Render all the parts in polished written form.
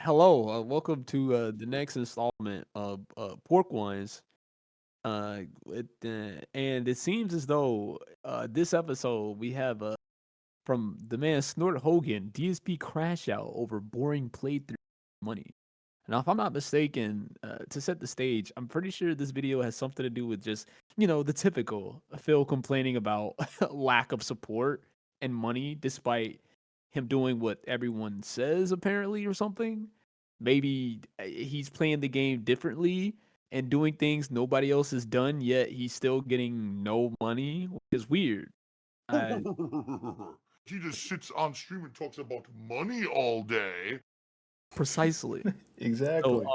Hello, welcome to the next installment of Pork Wines. And it seems as though this episode we have from the man Snort Hogan, DSP crash out over boring playthrough money. Now, if I'm not mistaken, to set the stage, I'm pretty sure this video has something to do with just, the typical Phil complaining about lack of support and money despite him doing what everyone says, apparently, or something. Maybe he's playing the game differently and doing things nobody else has done, yet he's still getting no money, which is weird. I He just sits on stream and talks about money all day. Precisely. So Exactly.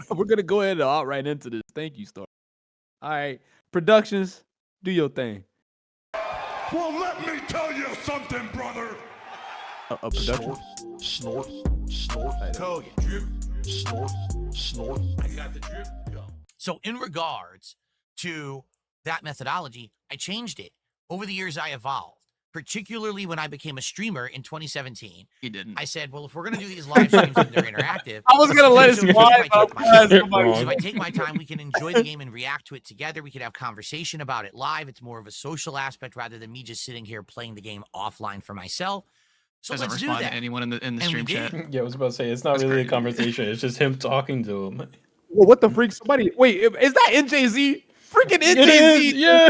we're gonna go ahead and hop right into this. Thank you, Star. All right, productions, do your thing. Well, let me tell you something, brother. A production. Snort, snort, Cody, drip, snort, snort. I got the drip. Go. So in regards to that methodology, I changed it. Over the years, I evolved, particularly when I became a streamer in 2017. He didn't. I said, well, if we're going to do these live streams and they're interactive, I was gonna let it so slide. if I take my time, we can enjoy the game and react to it together. We could have conversation about it live. It's more of a social aspect rather than me just sitting here playing the game offline for myself. So Doesn't let's do respond that. to anyone in the And stream we chat. did. Yeah, I was about to say it's not That's really a crazy. conversation. It's just him talking to him. Well, what the freak? Somebody, wait, is that NJZ? Freaking It NJZ! is, yeah.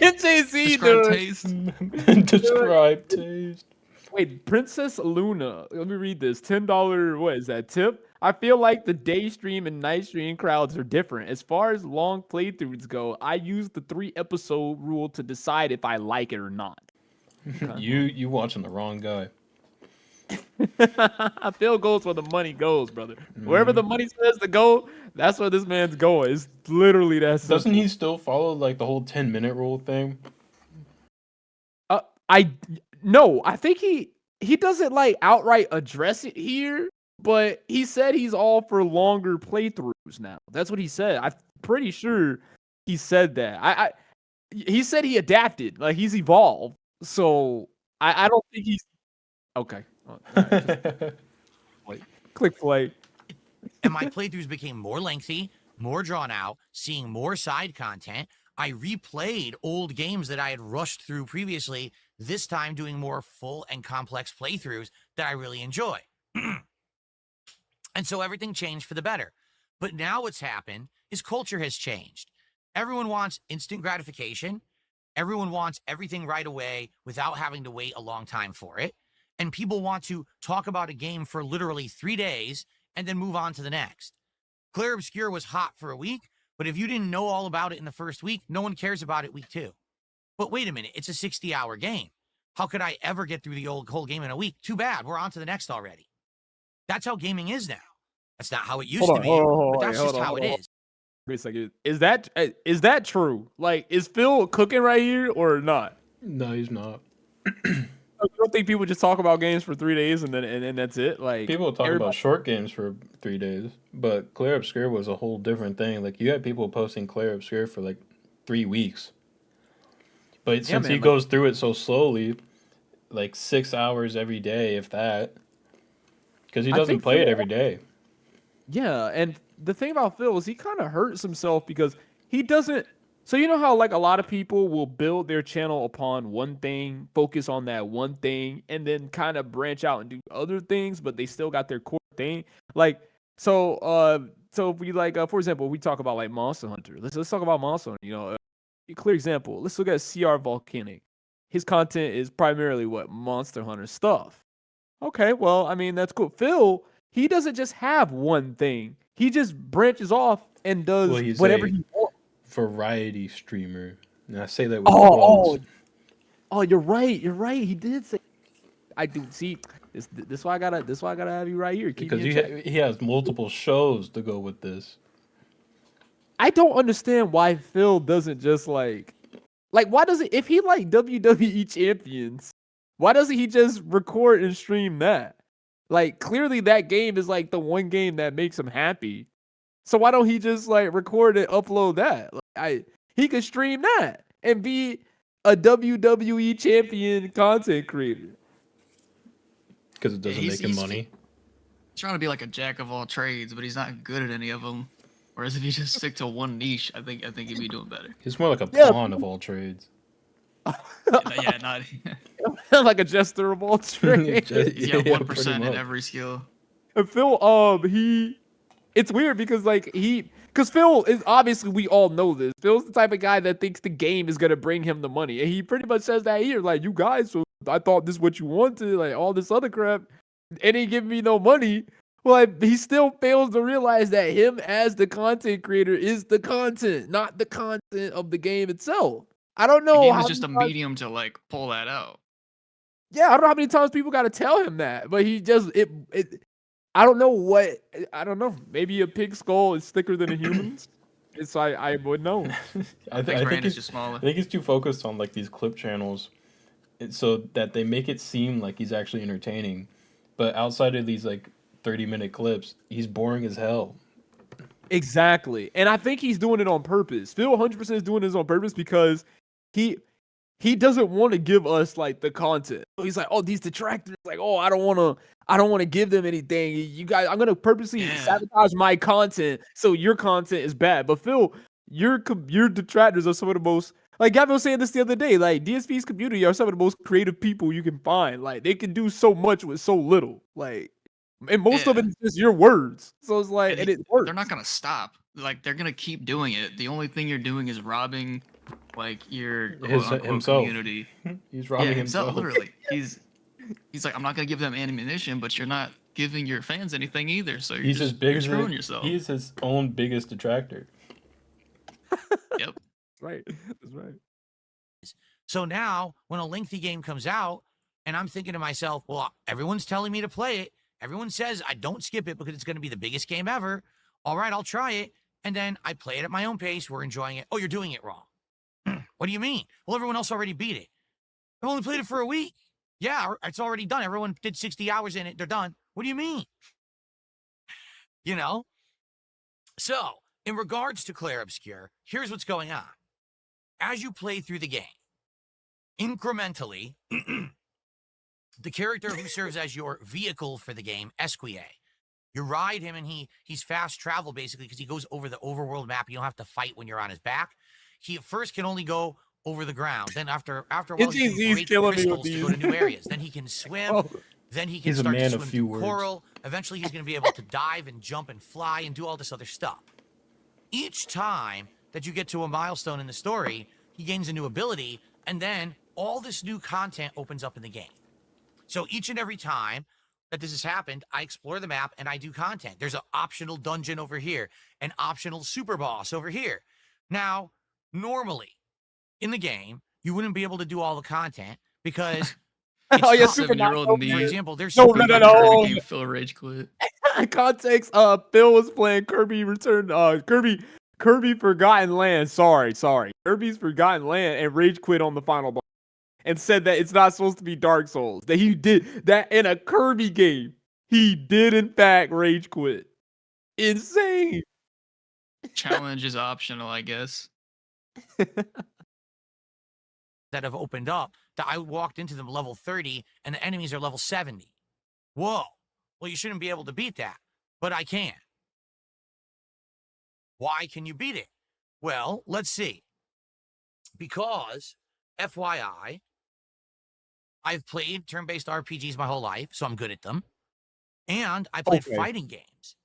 NJZ, Describe dude. taste. Describe taste. Wait, Princess Luna. Let me read this. $10. What is that tip? I feel like the day stream and night stream crowds are different. As far as long playthroughs go, I use the 3 episode rule to decide if I like it or not. You watching the wrong guy. Phil goes where the money goes, brother. Wherever the money says to go, that's where this man's going. It's literally that simple. Doesn't he still follow like the whole 10-minute rule thing? No, I think he doesn't like outright address it here, but he said he's all for longer playthroughs now. That's what he said. I'm pretty sure he said that. He said he adapted, like he's evolved. So I don't think he's okay. All right, just click play. And my playthroughs became more lengthy, more drawn out, seeing more side content. I replayed old games that I had rushed through previously, this time doing more full and complex playthroughs that I really enjoy. And so everything changed for the better. But now what's happened is culture has changed. Everyone wants instant gratification. Everyone wants everything right away without having to wait a long time for it. And people want to talk about a game for literally 3 days and then move on to the next. Clear Obscure was hot for a week, but if you didn't know all about it in the first week, no one cares about it week 2. But wait a minute, it's a 60-hour game. How could I ever get through the whole game in a week? Too bad, we're on to the next already. That's how gaming is now. That's not how it used to be, but that's just how it is. Wait a second. Is that true? Like, is Phil cooking right here or not? No, he's not. You don't think people just talk about games for 3 days and then that's it? Like People talk about short games for 3 days, but Clear Obscure was a whole different thing. Like you had people posting Clear Obscure for like 3 weeks. But since he goes through it so slowly, like 6 hours every day, if that, because he doesn't play it every day. Yeah, and the thing about Phil is he kind of hurts himself because he doesn't. So you know how like a lot of people will build their channel upon one thing, focus on that one thing, and then kind of branch out and do other things, but they still got their core thing. Like so if we like for example, we talk about like Monster Hunter. Let's talk about Monster Hunter. A clear example. Let's look at CR Volcanic. His content is primarily what Monster Hunter stuff. Okay, well, I mean that's cool. Phil, he doesn't just have one thing. He just branches off and does whatever he wants. Variety streamer. And I say that with quotes. Oh, you're right. You're right. He did say. I do see. This why I gotta have you right here. Keep Because he has multiple shows to go with this. I don't understand why Phil doesn't just like why doesn't if he like WWE champions, why doesn't he just record and stream that? Like clearly that game is like the one game that makes him happy. So why don't he just like record and upload that? He could stream that and be a WWE champion content creator. Because it doesn't make him money. trying to be like a jack of all trades, but he's not good at any of them. Whereas if you just stick to one niche, I think he'd be doing better. He's more like a Yeah. pawn of all trades. Yeah, not Like a jester of all trades. yeah, pretty 1% in much. every skill. And Phil, it's weird because because Phil is obviously, we all know this. Phil's the type of guy that thinks the game is gonna bring him the money, and he pretty much says that here, like, you guys, so I thought this is what you wanted, like all this other crap, and he giving me no money. Well, like, he still fails to realize that him as the content creator is the content, not the content of the game itself. I don't The know game how is just a many times- medium to like pull that out. yeah, I don't know how many times people got to tell him that, but he just I don't know what. I don't know. Maybe a pig skull is thicker than a human's. It's I would know. I Pig's brain is he's just smaller. I think he's too focused on like these clip channels, so that they make it seem like he's actually entertaining, but outside of these like 30-minute clips, he's boring as hell. Exactly, and I think he's doing it on purpose. Phil 100% is doing this on purpose because he doesn't want to give us like the content. He's like, oh, these detractors, like, oh, I don't want to give them anything. You guys, I'm gonna purposely Yeah. sabotage my content so your content is bad. But Phil, your detractors are some of the most, like Gavin was saying this the other day, like DSP's community are some of the most creative people you can find. Like they can do so much with so little. Like, and most of Yeah. it is just your words. So it's like, and And it works. They're not gonna stop. Like they're gonna keep doing it. The only thing you're doing is robbing, like your quote-unquote himself. community. He's robbing Yeah, himself. literally. He's like, I'm not gonna give them ammunition, but you're not giving your fans anything either. So you're He's as just big you're as screwing yourself. He's his own biggest detractor. Yep. Right. That's right. So now, when a lengthy game comes out, and I'm thinking to myself, well, everyone's telling me to play it. Everyone says I don't skip it because it's going to be the biggest game ever. All right, I'll try it. And then I play it at my own pace. We're enjoying it. Oh, you're doing it wrong. What do you mean? Well, everyone else already beat it. I've only played it for a week. Yeah, it's already done. Everyone did 60 hours in it. They're done. What do you mean? You know? So, in regards to Claire Obscure, here's what's going on. As you play through the game, incrementally, the character who serves as your vehicle for the game, Esquie, you ride him and he's fast travel basically because he goes over the overworld map. You don't have to fight when you're on his back. He at first can only go over the ground. Then after a while, he can break crystals to go to new areas. Then he can swim. Oh. Then he can He's a start man to of swim few through words. coral. Eventually, he's going to be able to dive and jump and fly and do all this other stuff. Each time that you get to a milestone in the story, he gains a new ability, and then all this new content opens up in the game. So each and every time that this has happened, I explore the map and I do content. There's an optional dungeon over here, an optional super boss over here. Now, normally in the game, you wouldn't be able to do all the content because Oh yeah, tough. super 7-year-old not- me. For example, there's No, super no, Playing no. the game, Phil rage quit. Context. Phil was playing Kirby Return. Kirby Forgotten Land. Sorry. Kirby's Forgotten Land, and rage quit on the final boss, and said that it's not supposed to be Dark Souls. That he did that in a Kirby game. He did in fact rage quit. Insane. Challenge is optional, I guess. that have opened up that I walked into them level 30 and the enemies are level 70. Whoa. Well, you shouldn't be able to beat that, but I can. Why can you beat it? Well, let's see. Because, FYI, I've played turn-based RPGs my whole life, so I'm good at them. And I played fighting games.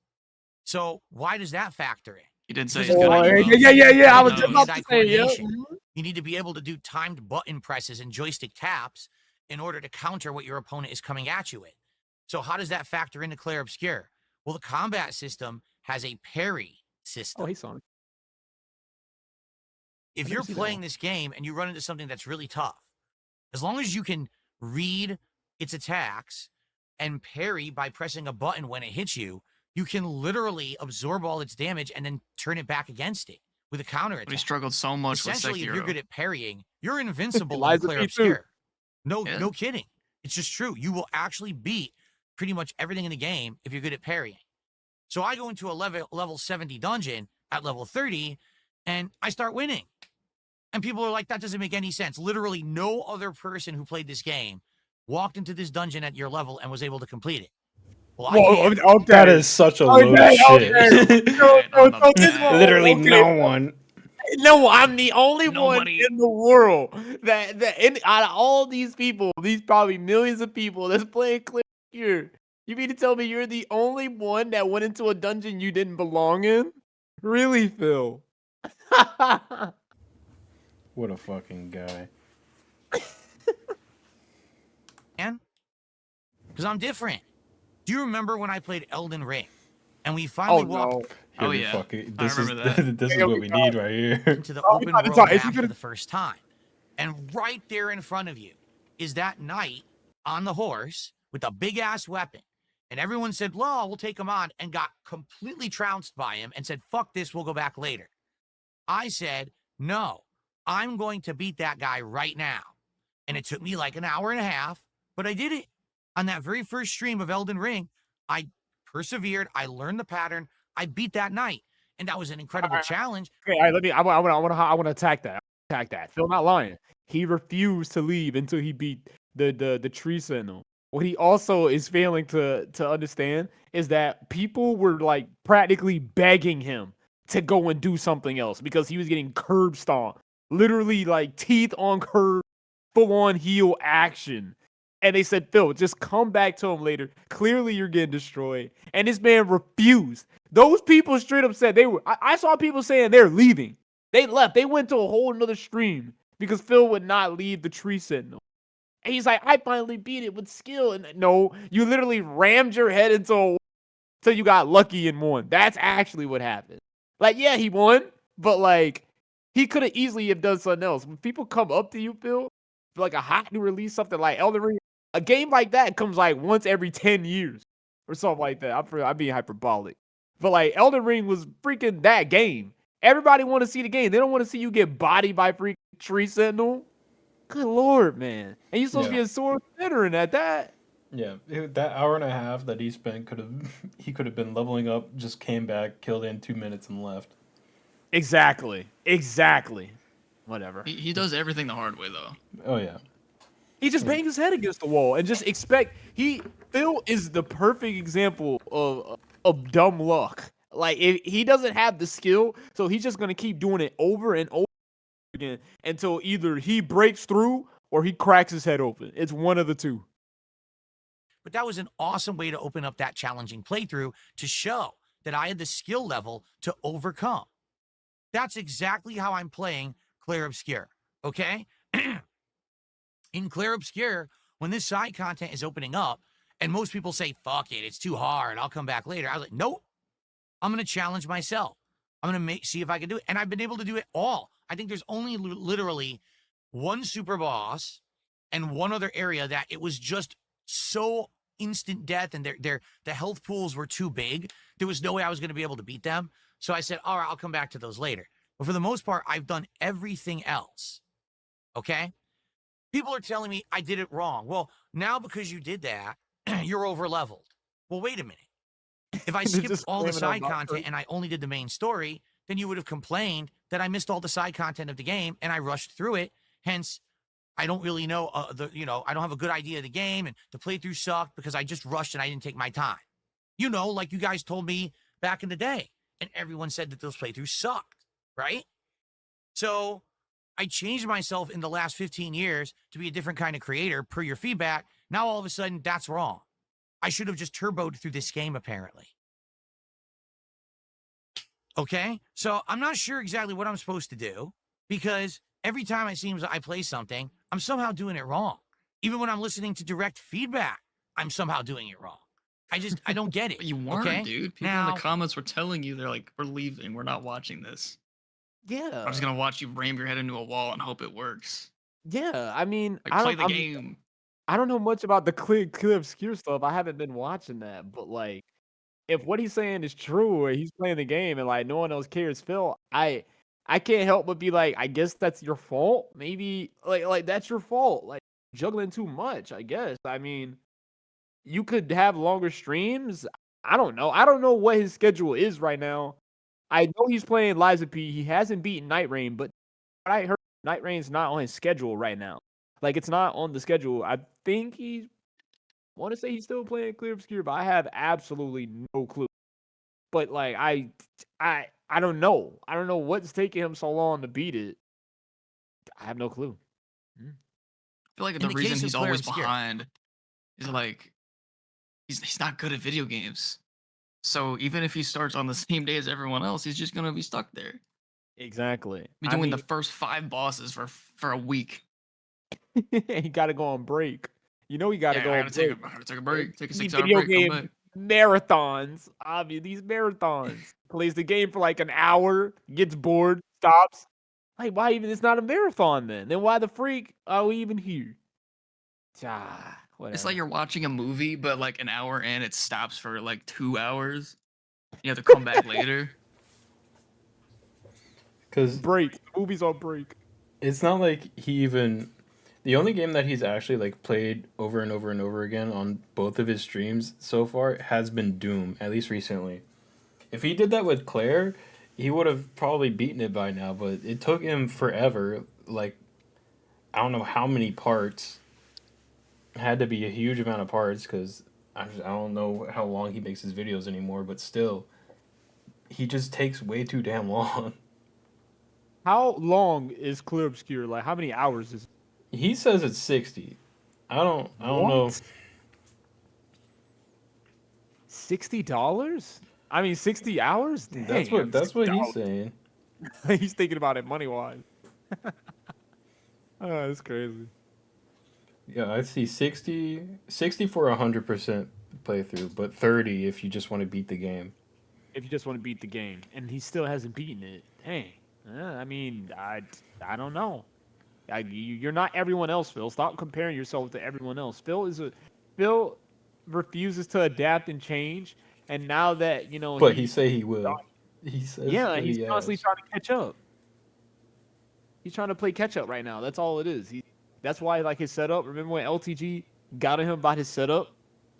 So why does that factor in? He did say This he's is good why- at them, though. Yeah. I He was just knows. about to say, yeah. Coordination. You need to be able to do timed button presses and joystick taps in order to counter what your opponent is coming at you with. So how does that factor into Claire Obscure? Well, the combat system has a parry system. Oh, hey, Sonic. If never you're seen that playing one. this game and you run into something that's really tough, as long as you can read its attacks and parry by pressing a button when it hits you, you can literally absorb all its damage and then turn it back against it with a counter But he attack. struggled so much with Essentially, if you're Sekiro. good at parrying, you're invincible on Lies of Claire me too. Obscure. No, Yeah. no kidding. It's just true. You will actually beat pretty much everything in the game if you're good at parrying. So I go into a level 70 dungeon at level 30, and I start winning. And people are like, that doesn't make any sense. Literally, no other person who played this game walked into this dungeon at your level and was able to complete it. Well, I can't. Okay. That is such a load of Okay, shit. so this one, Literally okay. no one. No, I'm the only one Nobody. in the world out of all these people, these probably millions of people that's playing Clear here. You mean to tell me you're the only one that went into a dungeon you didn't belong in? Really, Phil? What a fucking guy. Man, because I'm different. Do you remember when I played Elden Ring, and we finally walked Oh, Here we yeah. fucking, I this is remember that. this is what we need right here. into the Oh, we open about to world talk. Is he map for gonna- the first time, and right there in front of you is that knight on the horse with a big ass weapon, and everyone said, "Well, we'll take him on," and got completely trounced by him and said, "Fuck this, we'll go back later." I said, "No, I'm going to beat that guy right now," and it took me like an hour and a half, but I did it. On that very first stream of Elden Ring, I persevered. I learned the pattern. I beat that knight, and that was an incredible challenge. Okay, all right, let me. I want to attack that. Attack that. Phil not lying. He refused to leave until he beat the tree sentinel. What he also is failing to understand is that people were like practically begging him to go and do something else because he was getting curb stomped, literally like teeth on curb, full on heel action. And they said, Phil, just come back to him later. Clearly, you're getting destroyed. And this man refused. Those people straight up said they were. I saw people saying they're leaving. They left. They went to a whole nother stream because Phil would not leave the tree sentinel. And he's like, I finally beat it with skill. And no, you literally rammed your head into a wall until you got lucky and won. That's actually what happened. Like, yeah, he won, but like, he could have easily have done something else. When people come up to you, Phil, for like a hot new release, something like Elden Ring, a game like that comes like once every 10 years or something like that. I'm being hyperbolic. But like Elden Ring was freaking that game. Everybody want to see the game. They don't want to see you get bodied by freaking Tree Sentinel. Good lord, man. And you supposed to be a sword veteran at that. Yeah, that hour and a half that he spent he could have been leveling up, just came back, killed it in 2 minutes and left. Exactly. Whatever. He does everything the hard way, though. Oh yeah. He just banged his head against the wall and just expect Phil is the perfect example of dumb luck. Like if he doesn't have the skill, so he's just gonna keep doing it over and over again until either he breaks through or he cracks his head open. It's one of the two. But that was an awesome way to open up that challenging playthrough to show that I had the skill level to overcome. That's exactly how I'm playing Clair Obscur, okay? In Clair Obscur, when this side content is opening up, and most people say, fuck it, it's too hard, I'll come back later. I was like, nope, I'm going to challenge myself. I'm going to see if I can do it. And I've been able to do it all. I think there's only literally one super boss and one other area that it was just so instant death and the health pools were too big. There was no way I was going to be able to beat them. So I said, all right, I'll come back to those later. But for the most part, I've done everything else. Okay? People are telling me I did it wrong. Well, now because you did that, you're over leveled. Well, wait a minute. If I skipped all the side content and I only did the main story, then you would have complained that I missed all the side content of the game and I rushed through it. Hence, I don't really know I don't have a good idea of the game and the playthrough sucked because I just rushed and I didn't take my time. You know, like you guys told me back in the day, and everyone said that those playthroughs sucked, right? So I changed myself in the last 15 years to be a different kind of creator per your feedback. Now all of a sudden that's wrong. I should have just turboed through this game apparently. Okay, so I'm not sure exactly what I'm supposed to do because every time it seems I play something, I'm somehow doing it wrong. Even when I'm listening to direct feedback, I'm somehow doing it wrong. I don't get it. But you weren't, okay? dude. People in the comments were telling you, they're like, we're leaving. We're not watching this. Yeah. I'm just going to watch you ram your head into a wall and hope it works. Yeah, I mean, Like, play the game. I don't know much about the clear obscure stuff. I haven't been watching that, but like, if what he's saying is true, or he's playing the game and like no one else cares, Phil, I can't help but be like, I guess that's your fault. Maybe like that's your fault. Like juggling too much, I guess. I mean, you could have longer streams. I don't know. I don't know what his schedule is right now. I know he's playing Liza P. He hasn't beaten Night Rain, but I heard Night Rain's not on his schedule right now. Like it's not on the schedule. I think he's want to say he's still playing Clear Obscure, but I have absolutely no clue. But like I don't know. I don't know what's taking him so long to beat it. I have no clue. I feel like In the the reason case of he's Claire always Obscure, behind is like he's not good at video games. So even if he starts on the same day as everyone else, he's just gonna be stuck there. Exactly. Be I doing the mean, first 5 bosses for a week. he got to go on break. You know he got to Yeah, go on break. I gotta take a break, take a These 6-hour video break, come game back. marathons. Obviously, these marathons. Plays the game for like an hour, gets bored, stops. Like, why even? It's not a marathon then. Then why the freak are we even here? Whatever. It's like you're watching a movie, but like an hour in, it stops for like 2 hours. You have to come back later. Because Break. The movie's on break. it's not like he even. The only game that he's actually like played over and over and over again on both of his streams so far has been Doom, at least recently. If he did that with Claire, he would have probably beaten it by now, but it took him forever. Like, I don't know how many parts. It had to be a huge amount of parts because I don't know how long he makes his videos anymore, but still, he just takes way too damn long. How long is Clear Obscure? Like, how many hours is He says it's 60. I don't know. what? $60? I mean, 60 hours? That's Damn, what he's $60. saying. He's thinking about it money wise. Oh, that's crazy. Yeah, I see 60 for 100% playthrough, but 30 if you just want to beat the game. If you just want to beat the game, and he still hasn't beaten it. Dang. I mean, I don't know. You're not everyone else, Phil. Stop comparing yourself to everyone else. Phil refuses to adapt and change, and now that But he say he will. He says yeah, that he's he constantly has. trying to catch up. He's trying to play catch up right now. That's all it is. That's why like his setup. Remember when LTG got on him about his setup?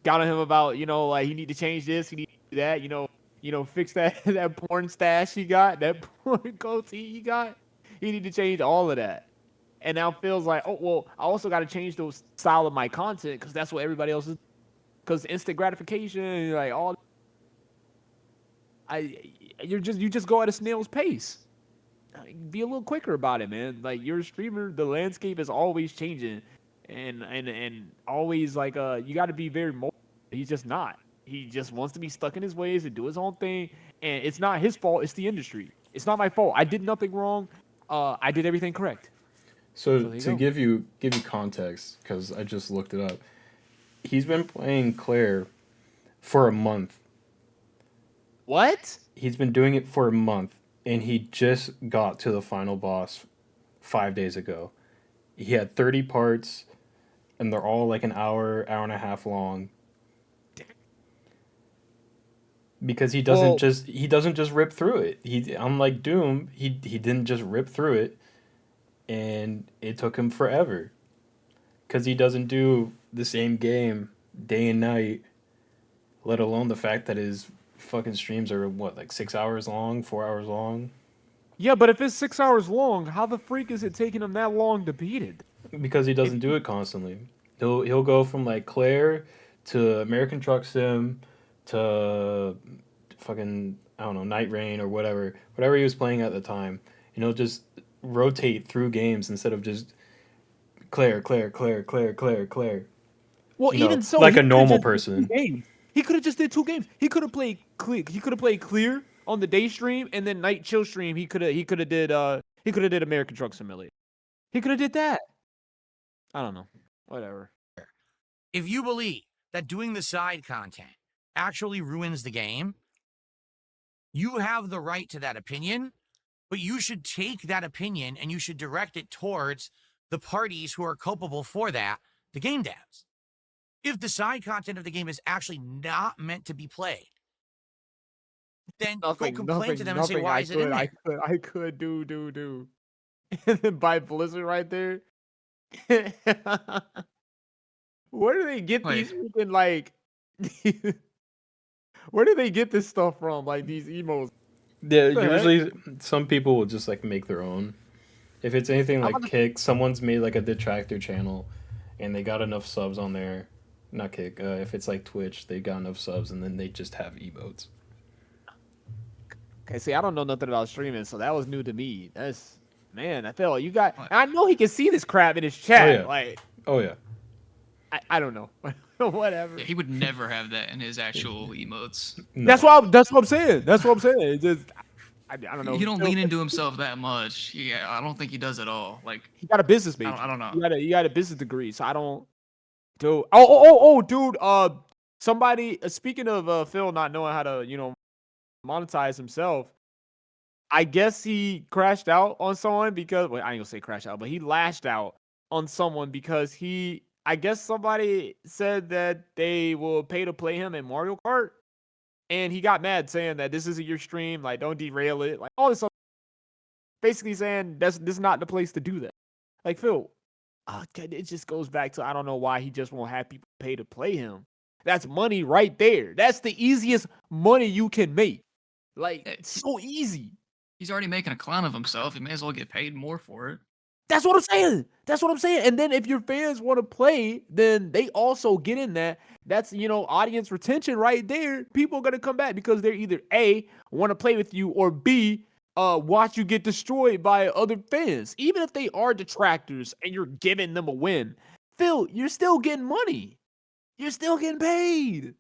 Got on him about like he need to change this, he need to do that. Fix that that porn stash he got, that porn goatee he got. He need to change all of that. And now Phil's like, oh well, I also got to change the style of my content because that's what everybody else is. Because instant gratification, like all, you just go at a snail's pace. Be a little quicker about it, man. Like you're a streamer, the landscape is always changing, and always like you got to be very mobile. He's just not. He just wants to be stuck in his ways and do his own thing, and it's not his fault. It's the industry. It's not my fault. I did nothing wrong. I did everything correct. So So there you to go. give you context, because I just looked it up, he's been playing Claire for a month. What? He's been doing it for a month, and he just got to the final boss 5 days ago. He had 30 parts, and they're all like an hour, hour and a half long. Because he doesn't Well, just rip through it. He unlike Doom, he didn't just rip through it, and it took him forever. Because he doesn't do the same game day and night, let alone the fact that his fucking streams are what, like 6 hours long, 4 hours long. yeah, but if it's 6 hours long, how the freak is it taking him that long to beat it? Because he If doesn't do it constantly. He'll go from like Claire to American Truck Sim to fucking, I don't know, Night Rain or whatever he was playing at the time. And he'll just rotate through games instead of just Claire, Claire, Claire, Claire, Claire, Claire. Well, You know, even so, like he a could have normal just did two person. games. He could have just did 2 games. He could have played clear. He could have played clear on the day stream, and then night chill stream. He could have did American Truck Simulator. He could have did that. I don't know. Whatever. if you believe that doing the side content actually ruins the game, you have the right to that opinion, but you should take that opinion and you should direct it towards the parties who are culpable for that, the game devs. If the side content of the game is actually not meant to be played, then go complain to them and say, Nothing. why is it in there? I could do. And then buy Blizzard right there. Where do they get Wait, these freaking like? Where do they get this stuff from? Like these emos? Yeah, What the heck? usually some people will just like make their own. If it's anything I'm like about to Kick, someone's made like a detractor channel and they got enough subs on there not Kick. If it's like Twitch, they got enough subs, and then they just have emotes. Okay, see, I don't know nothing about streaming, so that was new to me. That's man, I feel like you got. I know he can see this crap in his chat. yeah. Like, Oh yeah. I don't know. Whatever. Yeah, he would never have that in his actual emotes. No. That's what I'm saying. That's what I'm saying. It just, I don't know. He don't lean into himself that much. Yeah, I don't think he does at all. Like, He got a business major. I don't know. You got a business degree, so I don't. Dude. Oh, dude. Somebody. Speaking of Phil not knowing how to monetize himself, I guess he crashed out on someone because I ain't gonna say crash out, but he lashed out on someone because I guess somebody said that they will pay to play him in Mario Kart, and he got mad saying that this isn't your stream, like don't derail it, like all this stuff. Basically saying this is not the place to do that. Like Phil, it just goes back to I don't know why he just won't have people pay to play him. That's money right there. That's the easiest money you can make. Like it's so easy. He's already making a clown of himself. He may as well get paid more for it. That's what I'm saying. That's what I'm saying. And then if your fans want to play, then they also get in that. That's, audience retention right there. People are going to come back because they're either A, want to play with you, or B, watch you get destroyed by other fans. Even if they are detractors and you're giving them a win, Phil, you're still getting money. You're still getting paid.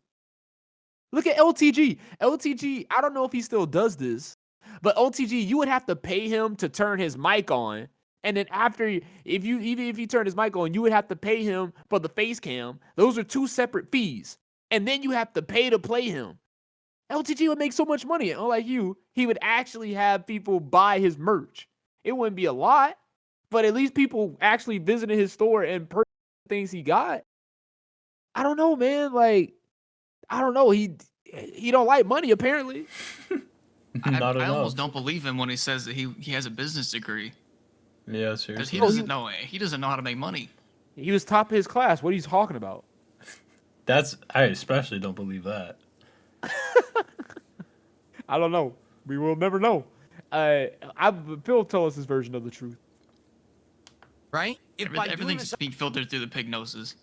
Look at LTG. LTG, I don't know if he still does this, but LTG, you would have to pay him to turn his mic on. And then after, even if you turn his mic on, you would have to pay him for the face cam. Those are two separate fees. And then you have to pay to play him. LTG would make so much money. Unlike you, he would actually have people buy his merch. It wouldn't be a lot, but at least people actually visited his store and purchased things he got. I don't know, man. Like, I don't know. He don't like money, apparently. I almost don't believe him when he says that he has a business degree. Yeah, Because seriously. he doesn't know how to make money. He was top of his class. What are you talking about? I especially don't believe that. I don't know. We will never know. Phil told us his version of the truth. Right? Everything's being filtered through the pig noses.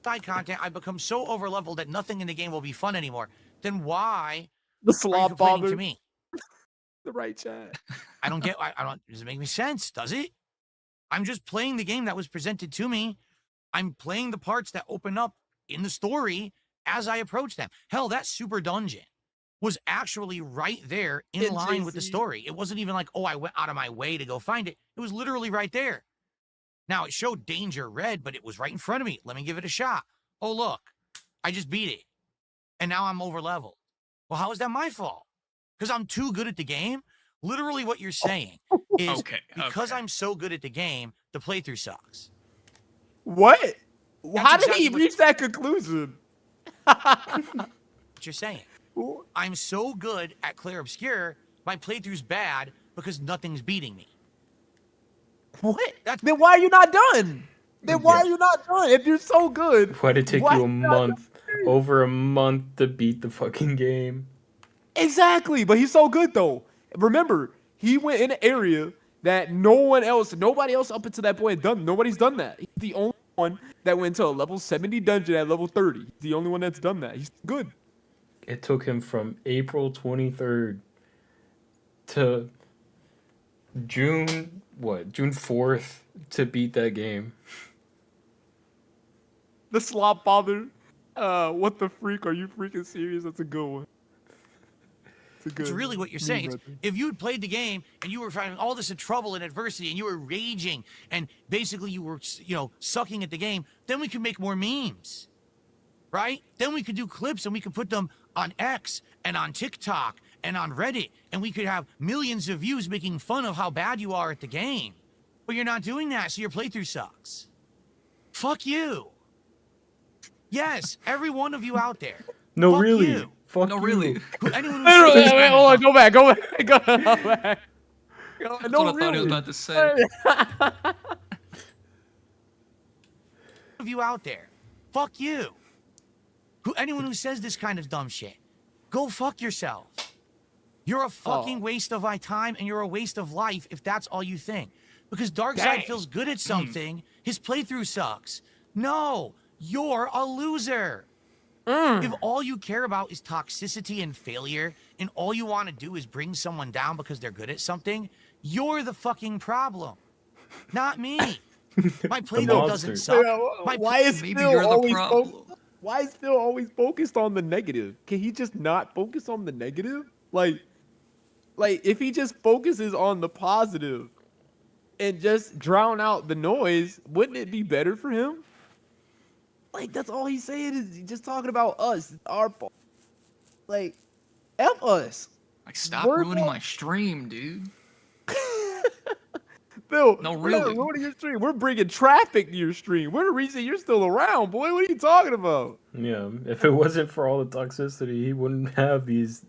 Side content, I become so overleveled that nothing in the game will be fun anymore. Then why The are you slob complaining father. to me? The right chat. I don't get. I don't. Does it make any sense? Does it? I'm just playing the game that was presented to me. I'm playing the parts that open up in the story as I approach them. Hell, that super dungeon was actually right there in line with the story. It wasn't even like, oh, I went out of my way to go find it. It was literally right there. Now, it showed danger red, but it was right in front of me. Let me give it a shot. Oh, look, I just beat it. And now I'm over leveled. Well, how is that my fault? Because I'm too good at the game? Literally what you're saying is because I'm so good at the game, the playthrough sucks. What? How did exactly he reach that conclusion? What you're saying. I'm so good at Clear Obscure, my playthrough's bad because nothing's beating me. What? Then why are you not done? Then why are you not done? If you're so good, Why'd it take you a month, over a month to beat the fucking game? Exactly, but he's so good though. Remember, he went in an area that nobody else up until that point done. Nobody's done that. He's the only one that went to a level 70 dungeon at level 30. He's the only one that's done that. He's good. It took him from April 23rd to June 4th to beat that game. The slop father. What the freak? Are you freaking serious? That's a good one. It's really what you're saying. If you had played the game and you were finding all this in trouble and adversity and you were raging and basically you were, sucking at the game, then we could make more memes, right? Then we could do clips and we could put them on X and on TikTok and on Reddit and we could have millions of views making fun of how bad you are at the game. But you're not doing that, so your playthrough sucks. Fuck you. Yes, every one of you out there. No, Fuck really. You. Fuck No, you. really. Anyone who Wait, hold on, go back. That's what I thought he was about to say. Of you out there, fuck you. Anyone who says this kind of dumb shit, go fuck yourself. You're a fucking waste of my time and you're a waste of life if that's all you think. Because Darkseid feels good at something, his playthrough sucks. No, you're a loser. If all you care about is toxicity and failure, and all you want to do is bring someone down because they're good at something, you're the fucking problem, not me. My playthrough doesn't monster. suck. Why is Maybe Phil you're the always problem. why is Phil always focused on the negative? Can he just not focus on the negative? Like if he just focuses on the positive and just drown out the noise, wouldn't it be better for him? Like that's all he's saying is he's just talking about us. It's our fault. Like F us. Like, stop We're ruining not- my stream, dude. Phil, No, we're not really. ruining your stream. We're bringing traffic to your stream. We're the reason you're still around, boy. What are you talking about? Yeah, if it wasn't for all the toxicity, he wouldn't have these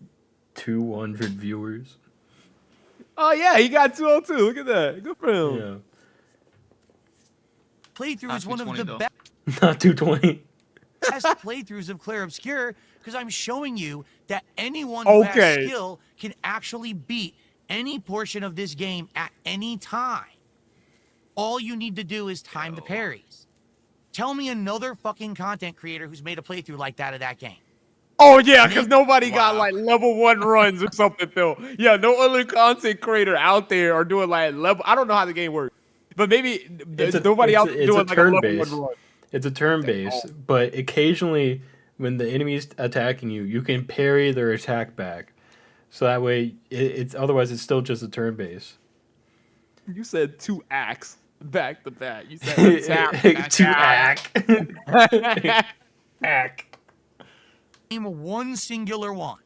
200 viewers. Oh yeah, he got 202. Look at that. Good for him. Yeah, Playthrough Not is one of 220 the though. best not 220. playthroughs of Clair Obscur because I'm showing you that anyone who Okay. has skill can actually beat any portion of this game at any time. All you need to do is time the parries. Tell me another fucking content creator who's made a playthrough like that of that game. Oh yeah, because nobody got Wow. like level 1 runs or something, Phil. Yeah, no other content creator out there are doing like level. I don't know how the game works, but maybe nobody else is doing like a level 1 run. It's a turn base, but occasionally when the enemy's attacking you, you can parry their attack back. So that way, it's otherwise it's still just a turn base. You said 2 acts back to back. You said attack. To ack. Ack. Name one singular one.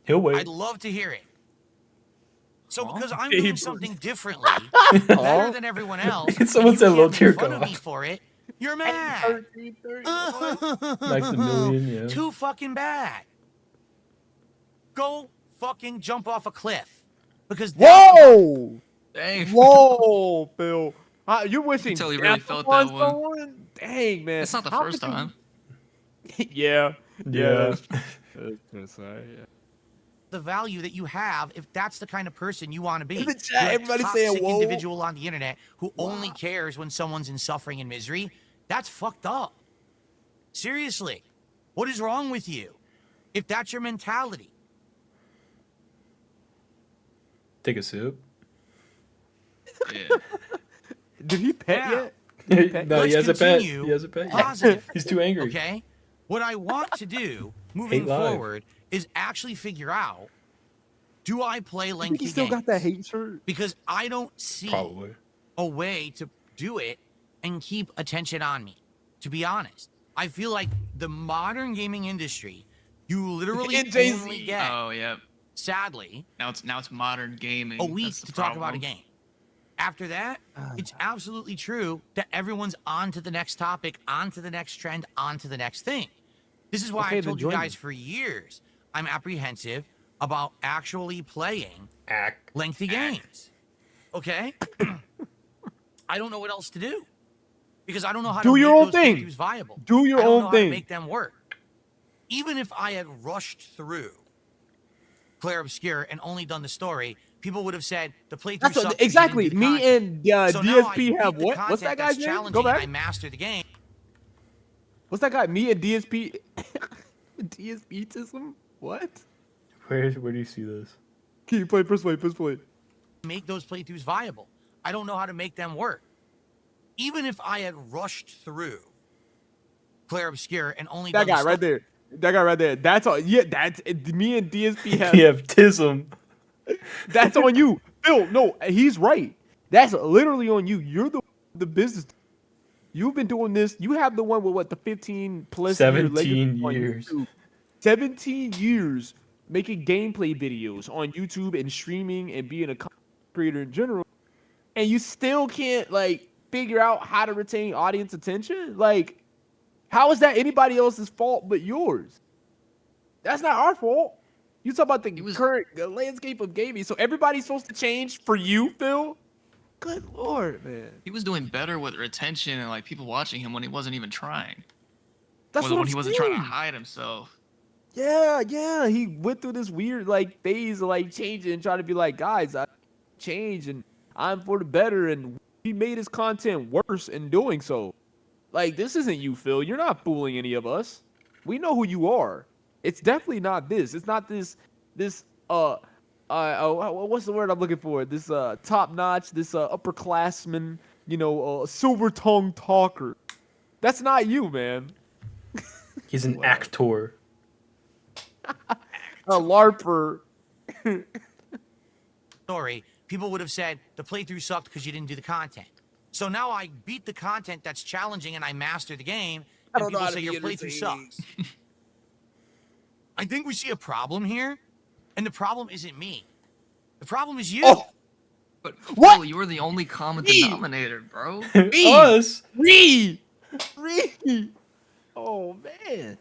He'll wait. I'd love to hear it. So because I'm Baby. doing something differently, better than everyone else, Someone and said you low can't tier make fun of me co-op. for it, you're mad. 1331. Maximilian, yeah. Too fucking bad. Go fucking jump off a cliff. Because Whoa! Dang. Whoa, Phil. You're wishing tell he really death felt upon that one. someone? Dang, man. That's not the How first could you- time. yeah. Yeah. That's right, yeah. the value that you have if that's the kind of person you want to be. In the chat, You're a everybody's saying, toxic "Whoa." individual on the internet who only cares when someone's in suffering and misery. That's fucked up. Seriously. What is wrong with you? If that's your mentality. Take a sip. Yeah. Did he pet Yeah. yet? No, he Let's has a pet. continue He has a pet. positive. He's too angry. Okay? What I want to do moving Hate live. forward is actually figure out, do I play I think lengthy he still games? got that hate shirt. Because I don't see Probably. a way to do it and keep attention on me. To be honest, I feel like the modern gaming industry, you literally And Jay-Z. only get, Oh, yeah. sadly, Now it's modern gaming. a week That's the to talk about a problem. game. After that, it's absolutely true that everyone's on to the next topic, on to the next trend, on to the next thing. This is why Okay, I then told you join guys me. for years I'm apprehensive about actually playing Ack. lengthy games. Okay? I don't know what else to do. Because I don't know how Do to your make own those thing. playthroughs viable. Do your I don't own know how to thing. make them work. Even if I had rushed through Clair Obscur and only done the story, people would have said the playthrough That's sucked what, 'cause you didn't exactly. do the Me content. and So now I DSP beat have the what? What's that content guy's that's name? challenging Go and back. I mastered the game. What's that guy? Me and DSP. DSPism? What? Where do you see this? Can you play? Press play. Press play. Make those playthroughs viable. I don't know how to make them work. Even if I had rushed through Clair Obscur and only That done the guy right there. That guy right there. That's all. Yeah, that's me and DSP have. You have tism. That's on you, Phil. No, he's right. That's literally on you. You're the business. You've been doing this. You have the one with what the 15 plus year 17 legacy on years. YouTube. 17 years making gameplay videos on YouTube and streaming and being a content creator in general, and you still can't like figure out how to retain audience attention. Like, how is that anybody else's fault but yours? That's not our fault. You talk about the current landscape of gaming, so everybody's supposed to change for you, Phil? Good lord, man. He was doing better with retention and like people watching him when he wasn't even trying. That's when what I'm he wasn't trying to saying. hide himself. Yeah. He went through this weird like phase of like changing and trying to be like, guys, I change and I'm for the better and he made his content worse in doing so. Like, this isn't you, Phil. You're not fooling any of us. We know who you are. It's definitely not this. It's not this what's the word I'm looking for? This top notch, this upperclassman, silver tongue talker. That's not you, man. He's an actor. A LARPer. Story, people would have said the playthrough sucked because you didn't do the content. So now I beat the content that's challenging and I master the game, and people say your playthrough sucks. I think we see a problem here, and the problem isn't me. The problem is you. Oh. But What? Phil, you're the only common Me? denominator, bro. Us. Me. Oh man.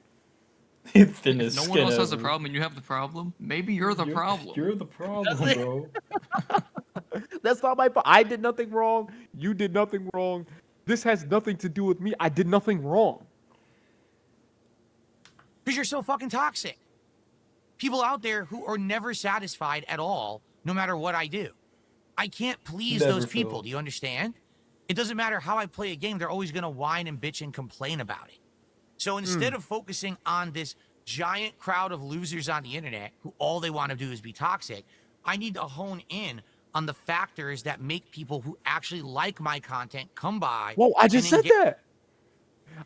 Thin If as no one skin else has a ever. problem and you have the problem, maybe you're the problem. You're the problem, bro. That's not my fault. I did nothing wrong. You did nothing wrong. This has nothing to do with me. I did nothing wrong. Because you're so fucking toxic. People out there who are never satisfied at all, no matter what I do. I can't please Never, those people. Phil. Do you understand? It doesn't matter how I play a game, they're always going to whine and bitch and complain about it. So instead of focusing on this giant crowd of losers on the internet who all they want to do is be toxic, I need to hone in on the factors that make people who actually like my content come by. Whoa, I just and said that.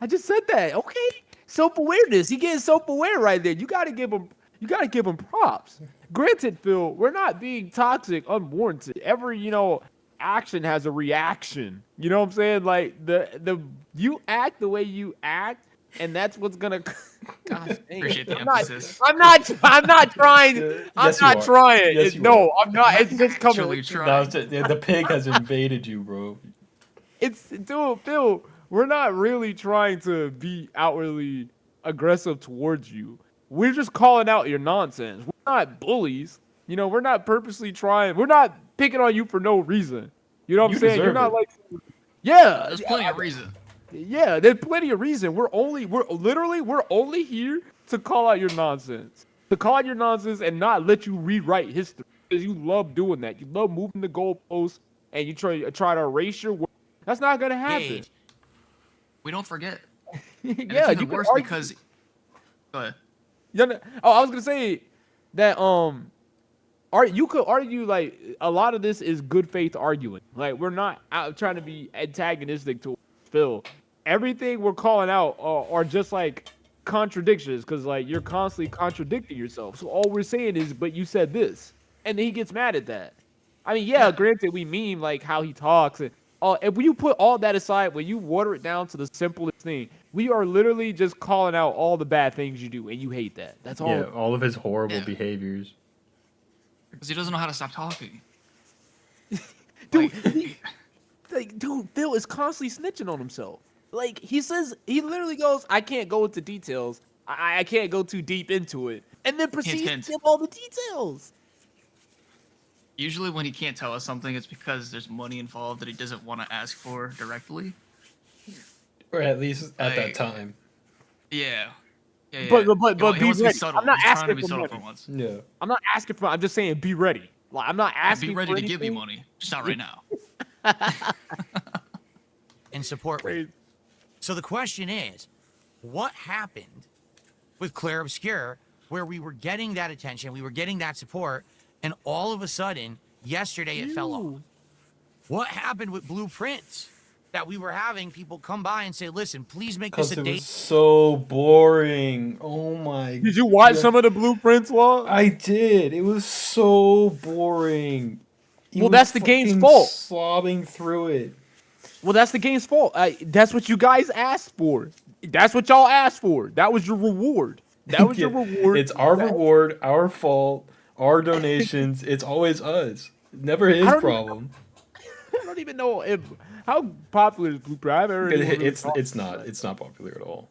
I just said that. Okay. Self-awareness. He getting self-aware right there. You gotta give him props. Granted, Phil, we're not being toxic unwarranted. Every, action has a reaction. You know what I'm saying? Like the you act the way you act, and that's what's gonna gosh dang. Appreciate the I'm not- emphasis. I'm not trying. I'm Yes, you not are. trying. Yes, you No, are. I'm not. It's just coming. Actually No, trying. it's just, the pig has invaded you, bro. Dude, Phil, we're not really trying to be outwardly aggressive towards you. We're just calling out your nonsense. We're not bullies. We're not purposely trying. We're not picking on you for no reason. You know what I'm You saying? You're deserve not it. like, yeah, There's plenty of reason. yeah. There's plenty of reason. We're only here to call out your nonsense. To call out your nonsense and not let you rewrite history because you love doing that. You love moving the goalposts and you try to erase your work. That's not gonna happen. Gage, We don't forget. Yeah, And it's even you could worse argue. because. Go ahead. I was gonna say that you could argue like a lot of this is good faith arguing. Like we're not out trying to be antagonistic to Phil. Everything we're calling out are just like contradictions because like you're constantly contradicting yourself. So all we're saying is, but you said this, and then he gets mad at that. I mean, yeah, granted, we mean like how he talks and if you put all that aside, when you water it down to the simplest thing, we are literally just calling out all the bad things you do, and you hate that. That's all. Yeah, all of his horrible Yeah. behaviors. Because he doesn't know how to stop talking. Dude, Like, dude, Phil is constantly snitching on himself. Like he literally goes, "I can't go into details. I can't go too deep into it," and then proceeds hint. to give all the details. usually when he can't tell us something, it's because there's money involved that he doesn't want to ask for directly. Or at least at that Like- time. Yeah. Yeah, But He be wants to be ready. subtle. I'm not He's trying to asking be for subtle money. for once. Yeah. I'm not asking for. I'm just saying, be ready. Like I'm not asking. Be ready for to give you anything. money. Just not right now. and support me. Crazy. So the question is, what happened with Claire Obscure where we were getting that attention, we were getting that support, and all of a sudden, yesterday it fell off? What happened with Blueprints that we were having people come by and say, listen, please make this Because a it date? was so boring. Oh my. Did you watch God. some of the blueprints, Law? I did. It was so boring. He Well, was that's the game's fucking fault. Slobbing through it. Well, that's the game's fault. That's what you guys asked for. That's what y'all asked for. That was your reward. That was your Yeah, reward. It's our reward, our fault, our donations. It's always us. Never his don't- problem. I don't even know how popular is Blueprint. I haven't heard anyone really talk It's about not. it. It's not popular at all.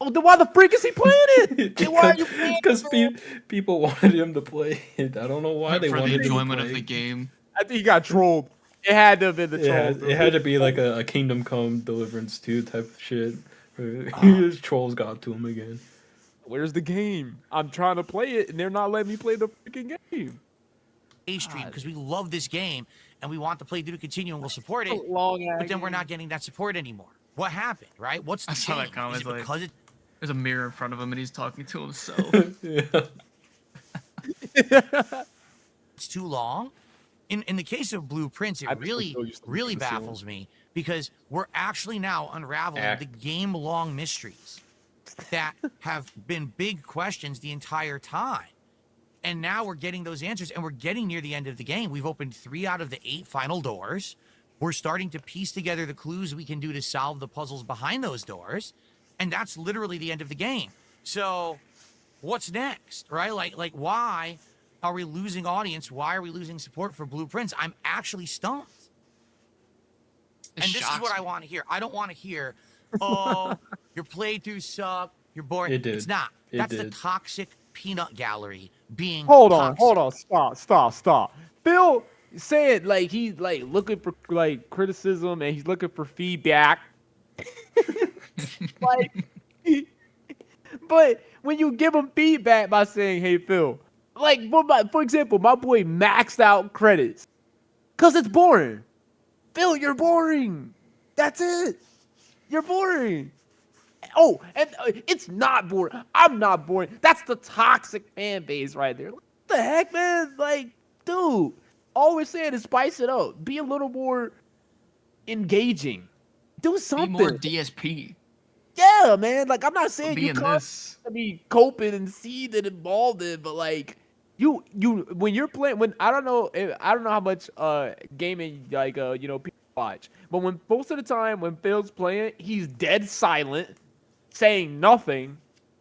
Oh, then why the freak is he playing it? Then why are you playing Because it? people wanted him to play it. I don't know why they for the wanted him to enjoyment play. of the game. I think he got trolled. It had to have been the Yeah, troll. it had to be like a Kingdom Come Deliverance 2 type of shit. His trolls got to him again. Where's the game? I'm trying to play it, and they're not letting me play the freaking game. A stream because we love this game and we want the play to continue and we'll support it. Long But then we're not getting that support anymore. What happened, right? What's the I saw that change? comment. Is it because There's a mirror in front of him and he's talking to himself. Yeah. it's too long? In the case of Blueprints, it I just really, feel you still really do the same. baffles me because we're actually now unraveling the game-long mysteries that have been big questions the entire time. And now we're getting those answers, and we're getting near the end of the game. We've opened 3 out of the 8 final doors. We're starting to piece together the clues we can do to solve the puzzles behind those doors, and that's literally the end of the game. So, what's next, right? Like why are we losing audience? Why are we losing support for Blueprints? I'm actually stumped. And this is what I want to hear. I don't want to hear, oh, your playthroughs suck, you're boring. It did. It's not. It That's the did. toxic peanut gallery being Hold toxic. on, stop. Phil said like he's like looking for like criticism and he's looking for feedback. like, but when you give him feedback by saying, "Hey Phil," like for example, my boy maxed out credits, cause it's boring. Phil, you're boring. That's it. You're boring. Oh, and it's not boring. I'm not boring. That's the toxic fan base right there. What the heck, man? Like, dude, all we're saying is spice it up. Be a little more engaging. Do Be something. more DSP. Yeah, man. Like, I'm not saying Be you in can't this. be coping and seething and involved in, but like, you when you're playing, when I don't know how much gaming like people watch, but when most of the time when Phil's playing, he's dead silent, saying nothing,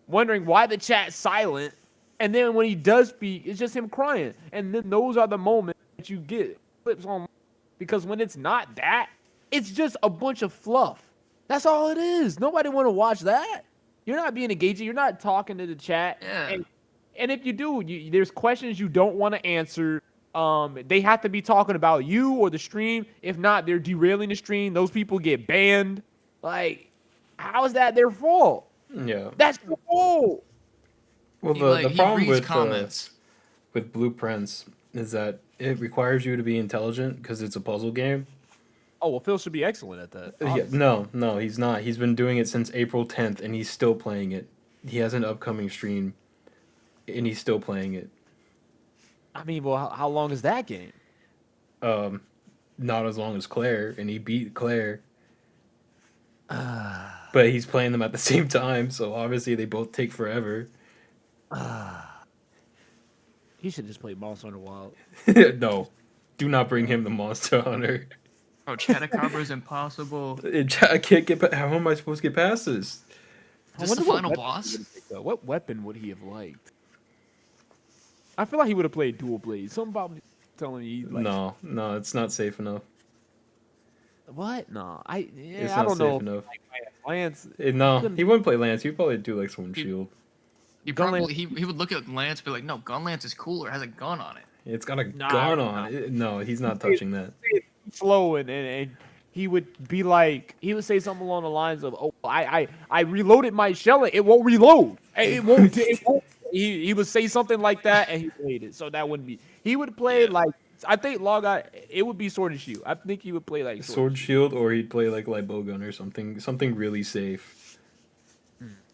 wondering why the chat's silent, and then when he does speak, it's just him crying. And then those are the moments that you get clips on, because when it's not that, it's just a bunch of fluff. That's all it is. Nobody want to watch that. You're not being engaging. You're not talking to the chat. Yeah. And if you do, there's questions you don't want to answer. They have to be talking about you or the stream. If not, they're derailing the stream. Those people get banned. Like, how is that their fault? Yeah. That's the fault. Well, He, the he problem reads with comments. with Blueprints is that it requires you to be intelligent because it's a puzzle game. Oh, well, Phil should be excellent at that. Yeah, Honestly. no, he's not. He's been doing it since April 10th, and he's still playing it. He has an upcoming stream, and he's still playing it. I mean, well, how long is that game? Not as long as Claire, and he beat Claire. But he's playing them at the same time, so obviously they both take forever. He should just play Monster Hunter Wild. No, do not bring him the Monster Hunter. Bro, Chatacabra is impossible. I can't get. How am I supposed to get past this? Is this wonder the what final weapon boss? he would've picked up. What weapon would he have liked? I feel like he would have played dual blade. Something about me telling me like No, it's not safe enough. what? No, It's I not don't safe know. enough. Lance, No, he wouldn't play Lance. He'd probably do like Sword Shield. He Gun probably he would look at Lance and be like, no, Gun Lance is cooler, has a gun on it. It's got a Nah, gun nah. on it. No, he's not touching that. slow and he would be like he would say something along the lines of, "Oh, I reloaded my shell. It won't reload. It won't." He would say something like that, and he played it. So that wouldn't be. He would play like I think Logout. It would be Sword and Shield. I think he would play like Sword Shield, or he'd play like Light-Bowgun or something really safe.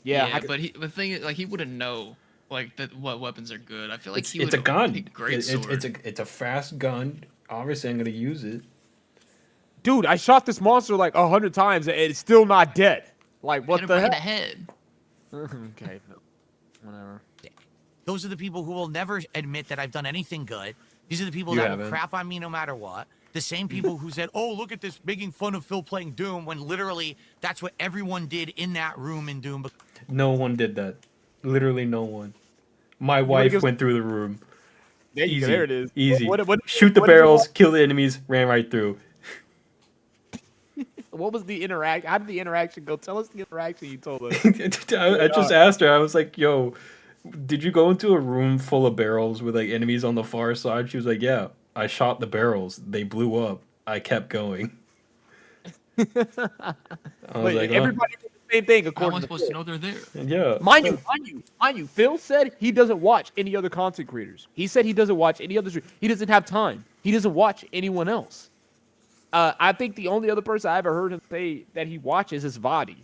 Yeah, but the thing is, like, he wouldn't know like that what weapons are good. I feel like It's he a would gun. pick great sword. It's a fast gun. Obviously, I'm gonna use it. dude, I shot this monster like 100 times and it's still not dead. Like what Hit him the right in the heck? head. Okay, whatever. Those are the people who will never admit that I've done anything good. These are the people You that haven't. will crap on me no matter what. The same people who said, "Oh, look at this, making fun of Phil playing Doom," when literally that's what everyone did in that room in Doom. No one did that. Literally, no one. My wife give- went through the room. There you go. Easy. There it is. Easy. What- Shoot the what did you barrels, kill the enemies, ran right through. What was the interact? How did the interaction go? Tell us the interaction you told us. I just asked her. I was like, "Yo, did you go into a room full of barrels with like enemies on the far side?" She was like, "Yeah, I shot the barrels. They blew up. I kept going." I was But like, "Oh." everybody same thing How am according I to supposed to Phil. know they're there? Yeah. Mind you, Phil said he doesn't watch any other content creators. He said he doesn't watch any other. He doesn't have time. He doesn't watch anyone else. I think the only other person I ever heard him say that he watches is Vadi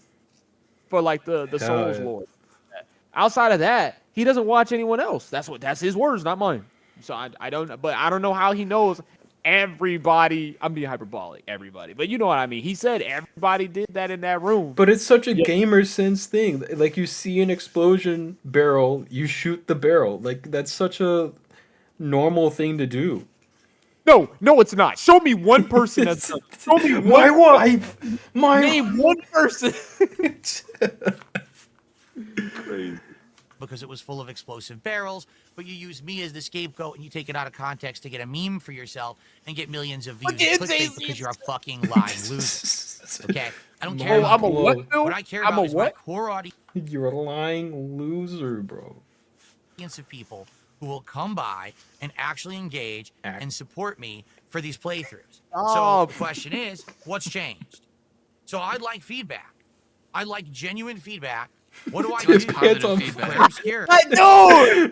for like the Souls Yeah. Lord. Outside of that, he doesn't watch anyone else. That's his words, not mine. So I don't, but I don't know how he knows everybody. I'm being hyperbolic, everybody, but you know what I mean. He said everybody did that in that room. But it's such a Yeah. gamer sense thing. Like you see an explosion barrel, you shoot the barrel. Like that's such a normal thing to do. No, it's not. Show me one person that's done. Show me one. My wife. My Name one person. Crazy. because it was full of explosive barrels, but you use me as the scapegoat and you take it out of context to get a meme for yourself and get millions of views. Clickbait because you're a fucking lying loser. Okay? I don't care Oh, about I'm a what? Whoa. Phil? what I care I'm about a is my what? core audience You're a lying loser, bro. of people who will come by and actually engage Act. and support me for these playthroughs. Oh. So the question is, what's changed? So I'd like feedback. I'd like genuine feedback. What do I He likes do? positive on feedback. Clear obscure. I know.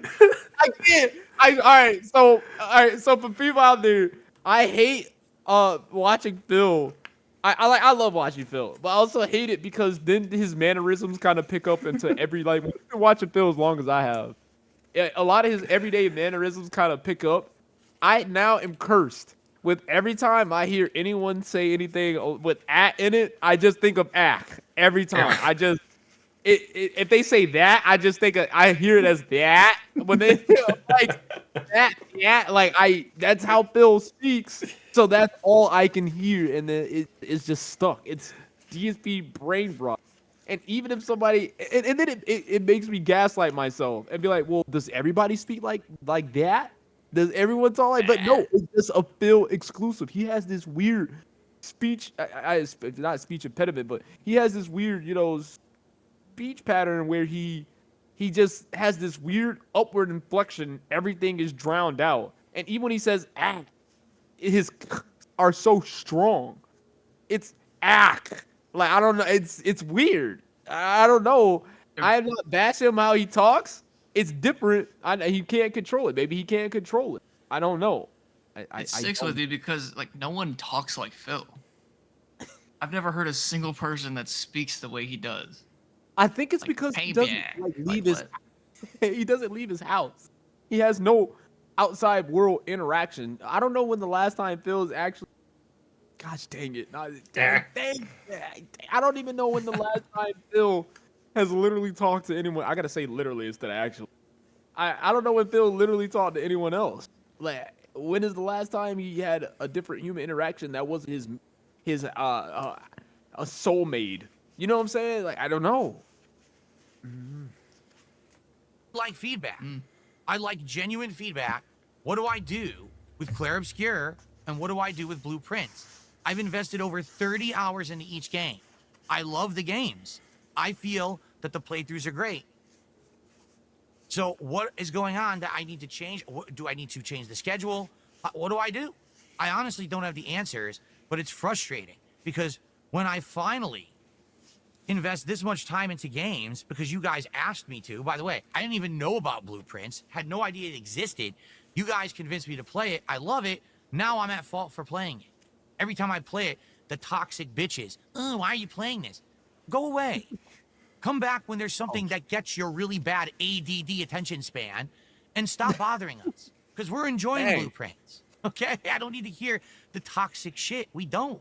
I can't. All right. So for people out there, I hate watching Phil. I love watching Phil, but I also hate it because then his mannerisms kind of pick up into every like when you've been watching Phil as long as I have. A lot of his everyday mannerisms kind of pick up. I now am cursed with every time I hear anyone say anything with "at" in it. I just think of "ack" every time. I just if they say that, I just think I hear it as that. When they like that, yeah, like that's how Phil speaks. So that's all I can hear, and then it's just stuck. It's DSP brain rot. And even if somebody, and then it makes me gaslight myself and be like, well, does everybody speak like that? Does everyone talk like? But no, it's just a Phil exclusive. He has this weird speech, not speech impediment, but he has this weird, speech pattern where he just has this weird upward inflection. Everything is drowned out, and even when he says "act," his are so strong. It's "act." Like I don't know. It's weird. I don't know. I'm not bashing him how he talks. It's different. He can't control it. Maybe he can't control it. I don't know. It sticks with you because like no one talks like Phil. I've never heard a single person that speaks the way he does. I think it's Like, because he hey, doesn't yeah. leave Like, his what? he doesn't leave his house. He has no outside world interaction. I don't know when the last time Phil's actually. Gosh dang it! Dang, I don't even know when the last time Phil has literally talked to anyone. I gotta say literally instead of actually. I don't know when Phil literally talked to anyone else. Like when is the last time he had a different human interaction that wasn't his a soulmate? You know what I'm saying? Like I don't know. Like feedback. I like genuine feedback. What do I do with Clair Obscure and what do I do with Blueprints? I've invested over 30 hours into each game. I love the games. I feel that the playthroughs are great. So what is going on that I need to change? Do I need to change the schedule? What do I do? I honestly don't have the answers, but it's frustrating because when I finally invest this much time into games because you guys asked me to. By the way, I didn't even know about Blueprints, had no idea it existed. You guys convinced me to play it. I love it. Now I'm at fault for playing it. Every time I play it, the toxic bitches. Oh, why are you playing this? Go away. Come back when there's something that gets your really bad ADD attention span and stop bothering us because we're enjoying Dang. Blueprints. Okay? I don't need to hear the toxic shit. We don't.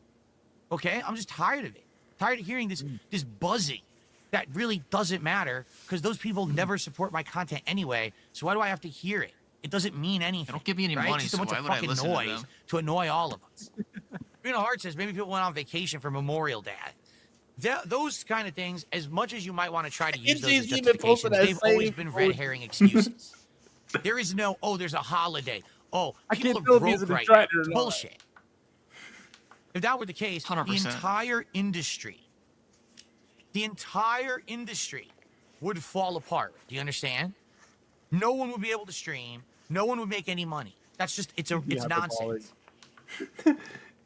Okay? I'm just tired of it. Tired of hearing this buzzing that really doesn't matter because those people never support my content anyway. So why do I have to hear it? It doesn't mean anything. They don't give me any right? money, It's just a so bunch why of would I fucking listen to noise them? to annoy all of us. Reno Hart says maybe people went on vacation for Memorial Day. Those kind of things, as much as you might want to try to use those as NG's even posted justifications, that they've always same been red post. herring excuses. There is no, there's a holiday. Oh, I people can't are tell if he's broke a right now. detractor or It's not. bullshit. If that were the case, 100%. the entire industry would fall apart. Do you understand? No one would be able to stream. No one would make any money. That's just, it's nonsense.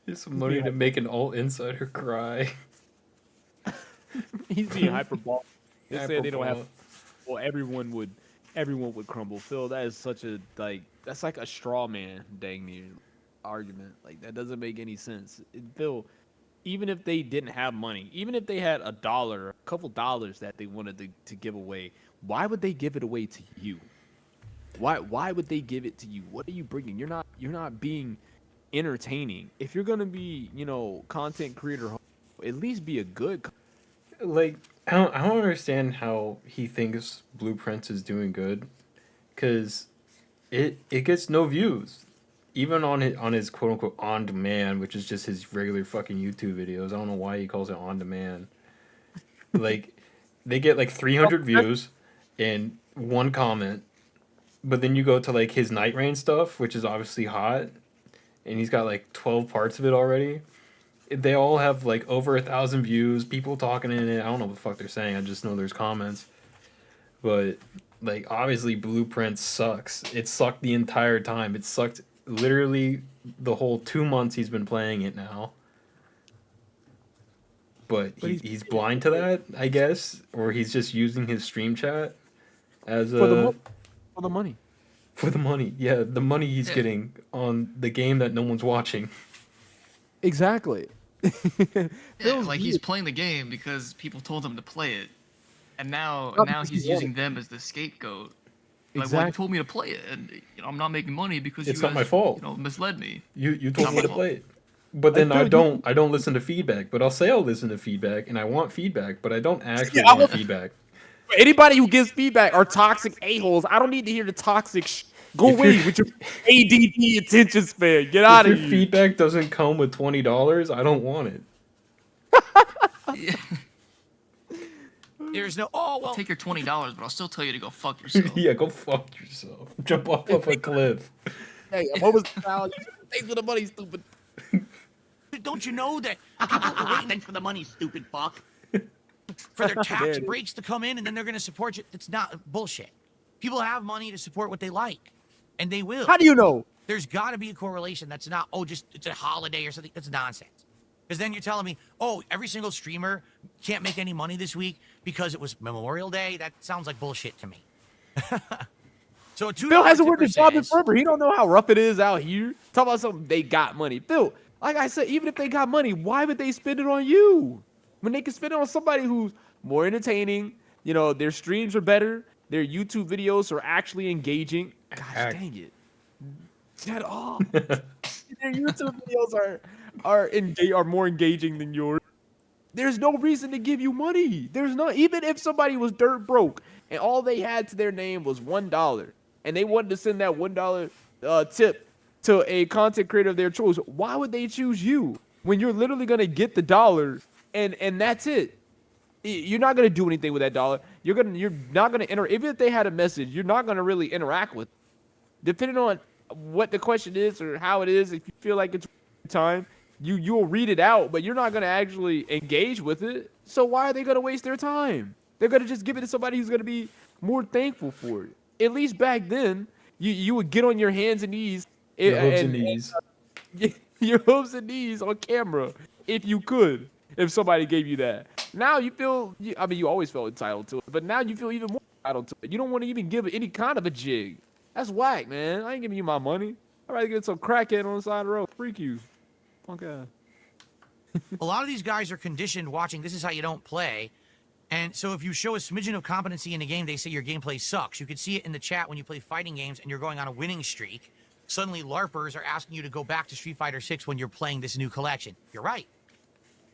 Here's some money to make an alt insider cry. He's being hyperbolic. They said they don't have. Hyperbolic. Well, everyone would crumble. Phil, that is such a that's like a straw man, dang near argument. Like that doesn't make any sense. Phil, even if they didn't have money, even if they had a dollar, a couple dollars that they wanted to give away, why would they give it away to you? Why would they give it to you? What are you bringing? You're not being entertaining. If you're gonna be, content creator, at least be a good. Like, I don't understand how he thinks Blueprints is doing good, because it gets no views, even on his quote unquote on demand, which is just his regular fucking YouTube videos. I don't know why he calls it on demand. Like, they get like 300 views and one comment, but then you go to like his Night Rain stuff, which is obviously hot, and he's got like 12 parts of it already. They all have like over 1,000 views, people talking in it. I don't know what the fuck they're saying. I just know there's comments. But like obviously Blueprint sucks. It sucked the entire time. It sucked literally the whole 2 months he's been playing it now. But he's blind to that, I guess, or he's just using his stream chat as For the a for the money. for the money. Yeah, the money he's getting on the game that no one's watching. Exactly. Yeah, like he's playing the game because people told him to play it, and now because he's he wanted using them as the scapegoat. Like, well, Exactly. you told me to play it, and I'm not making money because It's you not my guys, fault. misled me. You told Not me my to fault. play it. But then I I feel don't listen to feedback. But I'll say I'll listen to feedback, and I want feedback, but I don't actually I want will- feedback. Anybody who gives feedback are toxic a-holes. I don't need to hear the toxic Go If away your- with your ADD attention span. Get If out your of here. feedback doesn't come with $20, I don't want it. Yeah. There's no. Oh well. Take your $20, but I'll still tell you to go fuck yourself. Yeah, go fuck yourself. Jump off of a cliff. Hey, I'm almost down. Thanks for the money, stupid. Don't you know that people are waiting Thanks for the money, stupid fuck. for their There tax it is. breaks to come in and then they're going to support you? It's not bullshit. People have money to support what they like, and they will. How do you know? There's got to be a correlation. That's not, just it's a holiday or something. That's nonsense. Because then you're telling me, every single streamer can't make any money this week because it was Memorial Day. That sounds like bullshit to me. So Phil hasn't worked a his job in says, forever. He don't know how rough it is out here. Talk about something they got money. Phil, like I said, even if they got money, why would they spend it on you? When they can spend it on somebody who's more entertaining, their streams are better, their YouTube videos are actually engaging. Gosh dang it. Shut up. Their YouTube videos are more engaging than yours. There's no reason to give you money. There's no, even if somebody was dirt broke and all they had to their name was $1 and they wanted to send that $1 tip to a content creator of their choice, why would they choose you when you're literally gonna get the dollar and that's it? You're not gonna do anything with that dollar. You're not gonna even if they had a message, you're not gonna really interact with it. Depending on what the question is or how it is, if you feel like it's time, you'll read it out, but you're not gonna actually engage with it. So why are they gonna waste their time? They're gonna just give it to somebody who's gonna be more thankful for it. At least back then, you would get on your hands and knees, Your hooves and knees. your hooves and knees on camera if you could. If somebody gave you that, now you feel. I mean, you always felt entitled to it, but now you feel even more entitled to it. You don't want to even give it any kind of a jig. That's whack, man. I ain't giving you my money. I'd rather get some crackhead on the side of the road. Freak you. Punk ass. a lot of these guys are conditioned watching This Is How You Don't Play. And so if you show a smidgen of competency in a game, they say your gameplay sucks. You can see it in the chat when you play fighting games and you're going on a winning streak. Suddenly, LARPers are asking you to go back to Street Fighter 6 when you're playing this new collection. You're right.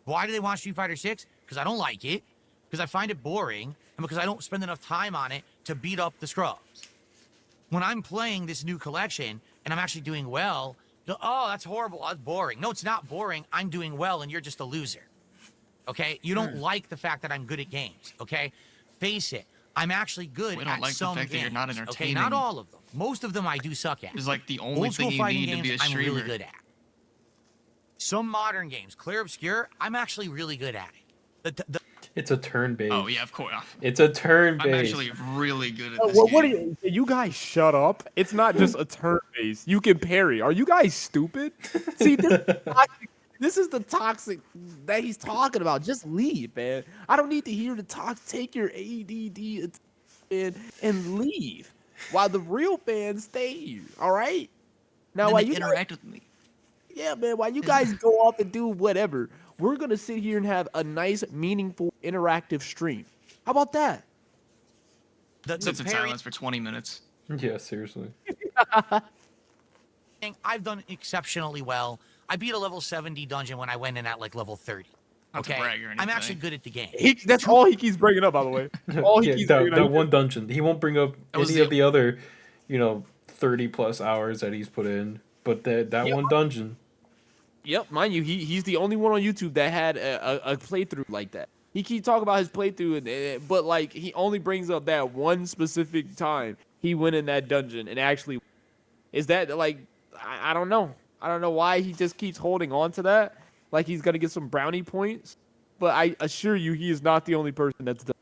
Why do they want Street Fighter 6? Because I don't like it, because I find it boring, and because I don't spend enough time on it to beat up the scrubs. When I'm playing this new collection and I'm actually doing well, that's horrible, that's boring. No, it's not boring. I'm doing well and you're just a loser. Okay? You don't like the fact that I'm good at games, okay? Face it. I'm actually good We at don't like the some fact that games. you're not Okay, entertaining. not all of them. Most of them I do suck at. It's like the only Old school thing you fighting need to games, be a I'm streamer. really good at. Some modern games, Clear Obscure, I'm actually really good at it. It's a turn based. Oh yeah, of course. It's a turn I'm based. actually really good at this What are game. you guys shut up? It's not just a turn base. You can parry. Are you guys stupid? See, this is toxic This is the toxic that he's talking about. Just leave, man. I don't need to hear the talk. Take your ADD and leave, while the real fans stay here. All right. Now, Then while they you guys, interact with me. yeah, man, while you guys go off and do whatever, we're gonna sit here and have a nice, meaningful, interactive stream. How about that? Sits in parry silence for 20 minutes. Yeah, seriously. thing, I've done exceptionally well. I beat a level 70 dungeon when I went in at like level 30. Not to Okay, brag or I'm actually anything. good at the game. That's all he keeps bringing up, by the way. All he Yeah, keeps that, bringing that up. one dungeon. He won't bring up That was any the- of the other, 30 plus hours that he's put in. But that Yeah. one dungeon. Yep, mind you, he's the only one on YouTube that had a playthrough like that. He keeps talking about his playthrough, but like he only brings up that one specific time he went in that dungeon and actually. Is that like I don't know. I don't know why he just keeps holding on to that, like he's gonna get some brownie points. But I assure you, he is not the only person that's done.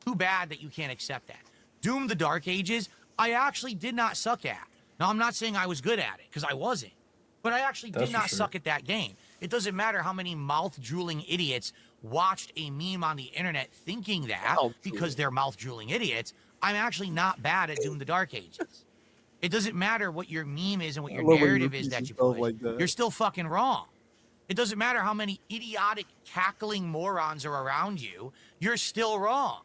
Too bad that you can't accept that. Doom the Dark Ages, I actually did not suck at. Now, I'm not saying I was good at it, because I wasn't. But I actually That's did for not sure. suck at that game. It doesn't matter how many mouth-drooling idiots watched a meme on the internet thinking that, because they're mouth-drooling idiots, I'm actually not bad at Doom the Dark Ages. It doesn't matter what your meme is and what your love when you narrative is repeat that you yourself push. like that. You're still fucking wrong. It doesn't matter how many idiotic, cackling morons are around you. You're still wrong.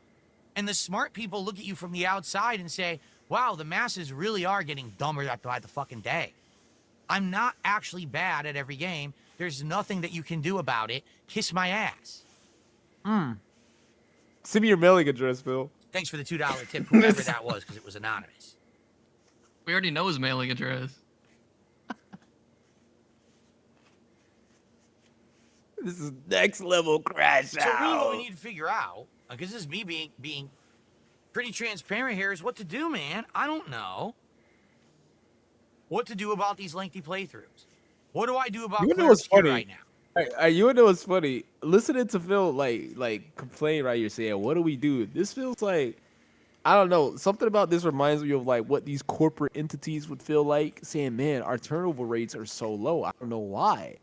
And the smart people look at you from the outside and say, wow, the masses really are getting dumber by the fucking day. I'm not actually bad at every game. There's nothing that you can do about it. Kiss my ass. Send me your mailing address, Phil. Thanks for the $2 tip, whoever that was, because it was anonymous. We already know his mailing address. This is next level crash So really what we need to figure out, because this is me being pretty transparent here, is what to do, man. I don't know what to do about these lengthy playthroughs. What do I do about You know Clear what's Obscure funny? right now? You know what's funny? Listening to Phil like complain right here, saying, "What do we do?" This feels like I don't know. Something about this reminds me of like what these corporate entities would feel like, saying, "Man, our turnover rates are so low. I don't know why.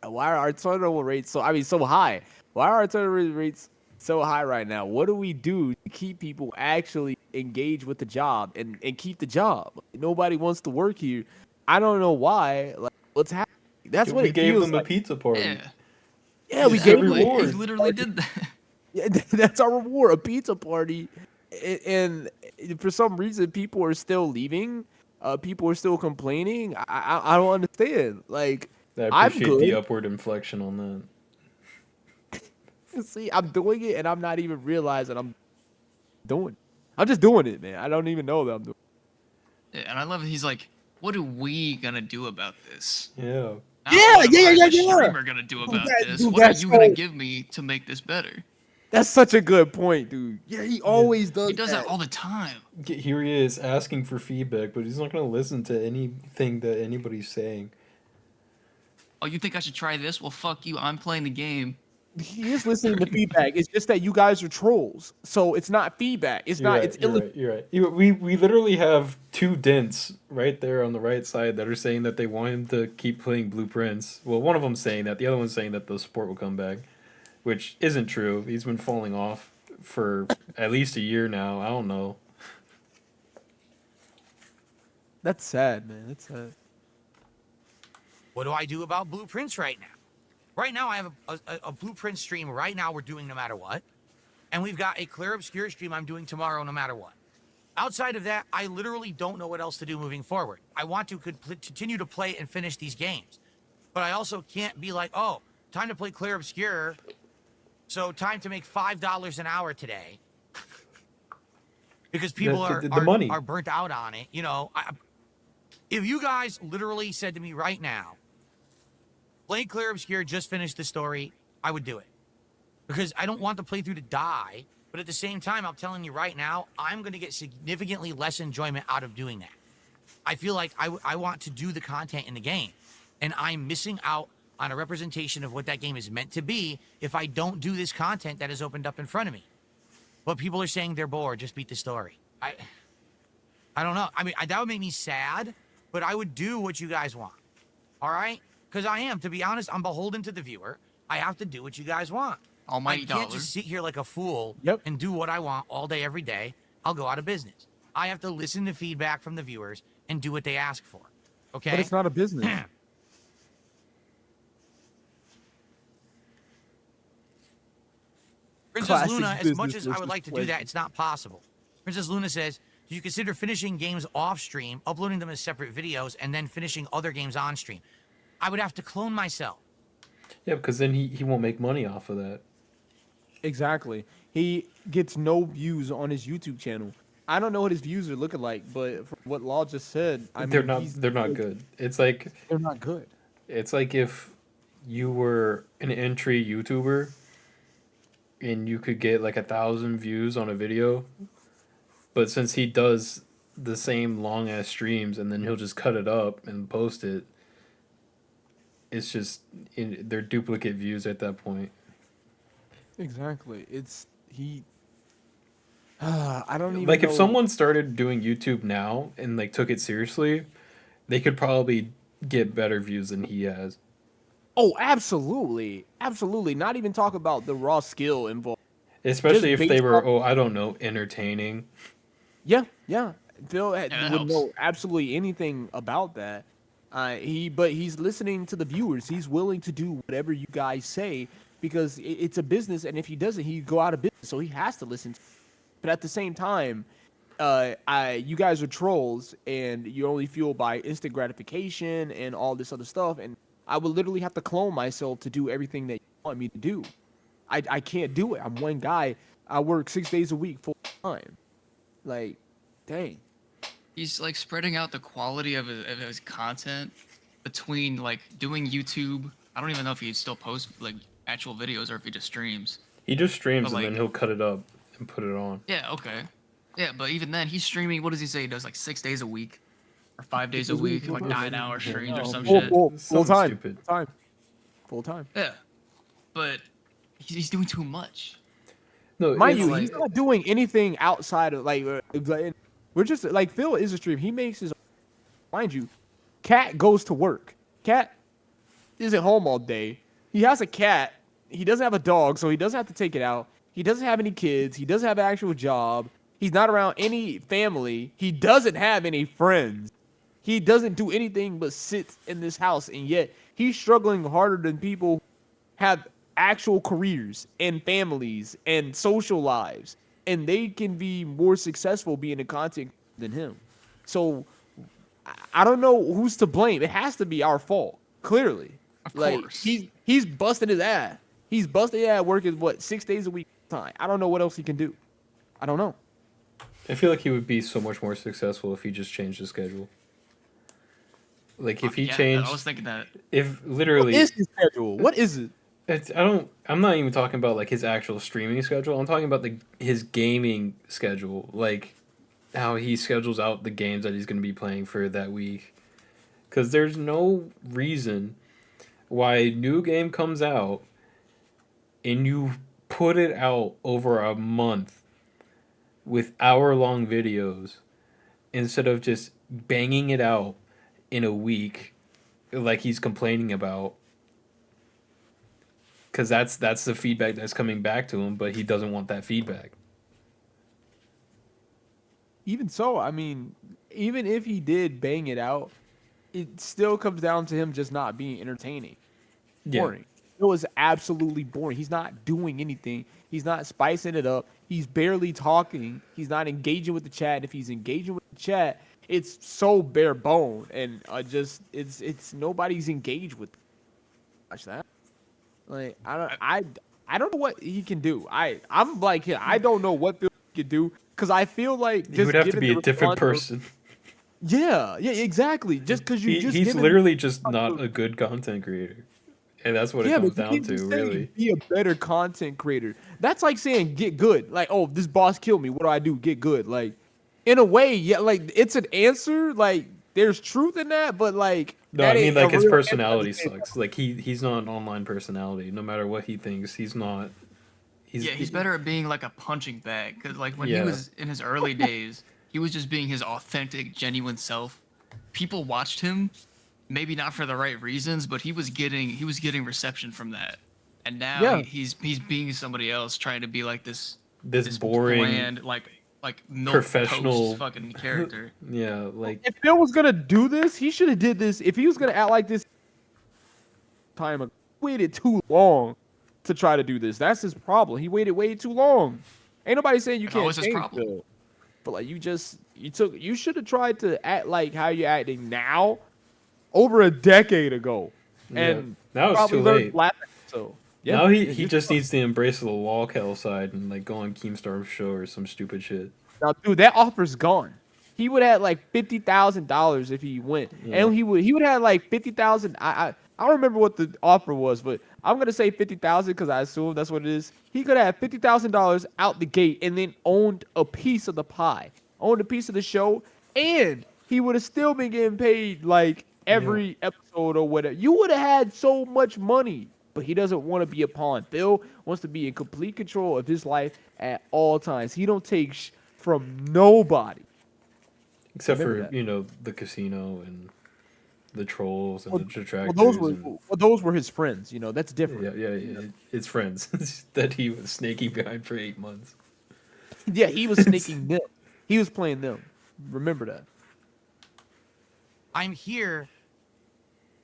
Why are our turnover rates so? I mean, so high. Why are our turnover rates so high right now? What do we do to keep people actually engaged with the job and keep the job? Nobody wants to work here. I don't know why. Like, what's happening? That's what We it gave feels them a like. pizza party. Yeah. Yeah, we It's a gave them reward. He literally did that. Yeah, that's our reward, a pizza party. And for some reason, people are still leaving. People are still complaining. I don't understand. Like, I I'm appreciate the good. upward inflection on that. See, I'm doing it, and I'm not even realizing I'm doing it. I'm just doing it, man. I don't even know that I'm doing it. Yeah, and I love it. He's like, what are we gonna do about this? Yeah. Not Yeah, what am yeah, I, yeah, the yeah. streamer, gonna do about this? Dude, What are that's you gonna so- give me to make this better? That's such a good point, dude. Yeah, he always does He does that that. all the time. Here he is asking for feedback, but he's not going to listen to anything that anybody's saying. Oh, you think I should try this? Well, fuck you. I'm playing the game. He is listening to feedback. It's just that you guys are trolls. So it's not feedback. It's You're not. right, It's you're right. You're right. We literally have two dents right there on the right side that are saying that they want him to keep playing Blueprints. Well, one of them's saying that. The other one's saying that the support will come back, which isn't true. He's been falling off for at least a year now. I don't know. That's sad, man. That's sad. What do I do about blueprints right now? Right now, I have a blueprint stream right now we're doing no matter what. And we've got a Clear Obscure stream I'm doing tomorrow no matter what. Outside of that, I literally don't know what else to do moving forward. I want to continue to play and finish these games. But I also can't be like, oh, time to play Clear Obscure, so time to make $5 an hour today. Because people The money. are burnt out on it. You know, if you guys literally said to me right now, play Clear Obscure, just finish the story, I would do it. Because I don't want the playthrough to die, but at the same time, I'm telling you right now, I'm going to get significantly less enjoyment out of doing that. I feel like I want to do the content in the game, and I'm missing out on a representation of what that game is meant to be if I don't do this content that is opened up in front of me. But people are saying they're bored, just beat the story. I don't know. I mean, that would make me sad, but I would do what you guys want. All right? Because I am, to be honest, I'm beholden to the viewer. I have to do what you guys want. Almighty I can't dollar. just sit here like a fool Yep. and do what I want all day, every day. I'll go out of business. I have to listen to feedback from the viewers and do what they ask for. Okay? But it's not a business. Princess Classic Luna, as much business as I would versus like to do pleasure. that, it's not possible. Princess Luna says, do you consider finishing games off stream, uploading them as separate videos, and then finishing other games on stream? I would have to clone myself. Yeah, because then he won't make money off of that. Exactly. He gets no views on his YouTube channel. I don't know what his views are looking like, but from what Law just said, I mean, They're not good. It's like They're not good. It's like if you were an entry YouTuber and you could get like 1,000 views on a video, but since he does the same long ass streams and then he'll just cut it up and post it, it's just they're duplicate views at that point. Exactly. It's he. I don't even Like know. if someone started doing YouTube now and like took it seriously, they could probably get better views than he has. Oh, absolutely, absolutely. Not even talk about the raw skill involved. Especially if Just they based were, off- oh, I don't know, entertaining. Yeah, yeah. Phil that would know helps. absolutely anything about that. But he's listening to the viewers. He's willing to do whatever you guys say because it's a business, and if he doesn't, he'd go out of business. So he has to listen. But at the same time, you guys are trolls, and you're only fueled by instant gratification and all this other stuff. And I would literally have to clone myself to do everything that you want me to do. I can't do it. I'm one guy. I work 6 days a week full time. Like, dang. He's like spreading out the quality of his content between like doing YouTube. I don't even know if he still posts like actual videos or if he just streams. He just streams But, and then like- he'll cut it up and put it on. Yeah, okay. Yeah, but even then, he's streaming. What does he say? He does like 6 days a week, or 5 days a week, like 9-hour streams or some shit. Full Something time. stupid. Full time. Yeah, but he's doing too much. No, Mind it's you, like- he's not doing anything outside of we're just like Phil is a stream. He makes his mind you, Cat goes to work. Cat isn't home all day. He has a cat. He doesn't have a dog, so he doesn't have to take it out. He doesn't have any kids. He doesn't have an actual job. He's not around any family. He doesn't have any friends. He doesn't do anything but sit in this house, and yet he's struggling harder than people who have actual careers and families and social lives, and they can be more successful being a content than him. So I don't know who's to blame. It has to be our fault, clearly. Of Like course. he's busting his ass. He's busting his ass working 6 days a week time. I don't know what else he can do. I don't know. I feel like he would be so much more successful if he just changed his schedule. Like if he Yeah, changed, I was thinking that. if literally, What is his schedule? What is it? I'm not even talking about like his actual streaming schedule. I'm talking about his gaming schedule, like how he schedules out the games that he's going to be playing for that week. Because there's no reason why a new game comes out and you put it out over a month with hour-long videos instead of just banging it out in a week like he's complaining about. Because that's the feedback that's coming back to him, but he doesn't want that feedback. Even so, I mean, even if he did bang it out, it still comes down to him just not being entertaining. Yeah. Boring. It was absolutely boring. He's not doing anything. He's not spicing it up. He's barely talking. He's not engaging with the chat. And if he's engaging with the chat, it's so bare bone, and it's nobody's engaged with. Watch that. Like I don't know what he can do. I'm like him. I don't know what Phil can do because I feel like He just would have to given be the a different response of- person. Yeah, exactly. Just because you just He's given- literally just not a good content creator. And that's what it comes but you down can't to, just say really. be a better content creator. That's like saying get good. Like, oh, this boss killed me. What do I do? Get good. Like, in a way, yeah, like it's an answer. Like, there's truth in that, but like, No, that I mean ain't like a his real answer at the personality same sucks. Like he's not an online personality. No matter what he thinks, he's not. He's better at being like a punching bag. Because like when he Yeah. was in his early days, he was just being his authentic, genuine self. People watched him, maybe not for the right reasons, but he was getting reception from that, and now Yeah. he's being somebody else, trying to be like this boring bland like milk professional toast fucking character. Yeah, like If Bill was gonna do this, he should have did this. If he was gonna act like this time ago, he waited too long to try to do this. That's his problem. He waited way too long. Ain't nobody saying you And what can't was his change problem? Bill, but like you should have tried to act like how you're acting now over a decade ago, and now it's probably too learned late. laughing. So yeah, Now he just needs to embrace the Lolcal side and like go on Keemstar's show or some stupid shit. now, dude, that offer's gone. He would have like $50,000 if he went, Yeah. and he would have like 50,000. I don't remember what the offer was, but I'm gonna say 50,000 because I assume that's what it is. He could have $50,000 out the gate and then owned a piece of the pie, owned a piece of the show, and he would have still been getting paid like every episode or whatever. You would have had so much money, but he doesn't want to be a pawn. Bill wants to be in complete control of his life at all times. He don't take from nobody. Except Remember for, that. the casino and the trolls and the Well, detractors. those were his friends. That's different. Yeah. It's friends that he was snaking behind for 8 months. Yeah, he was sneaking them. He was playing them. Remember that. I'm here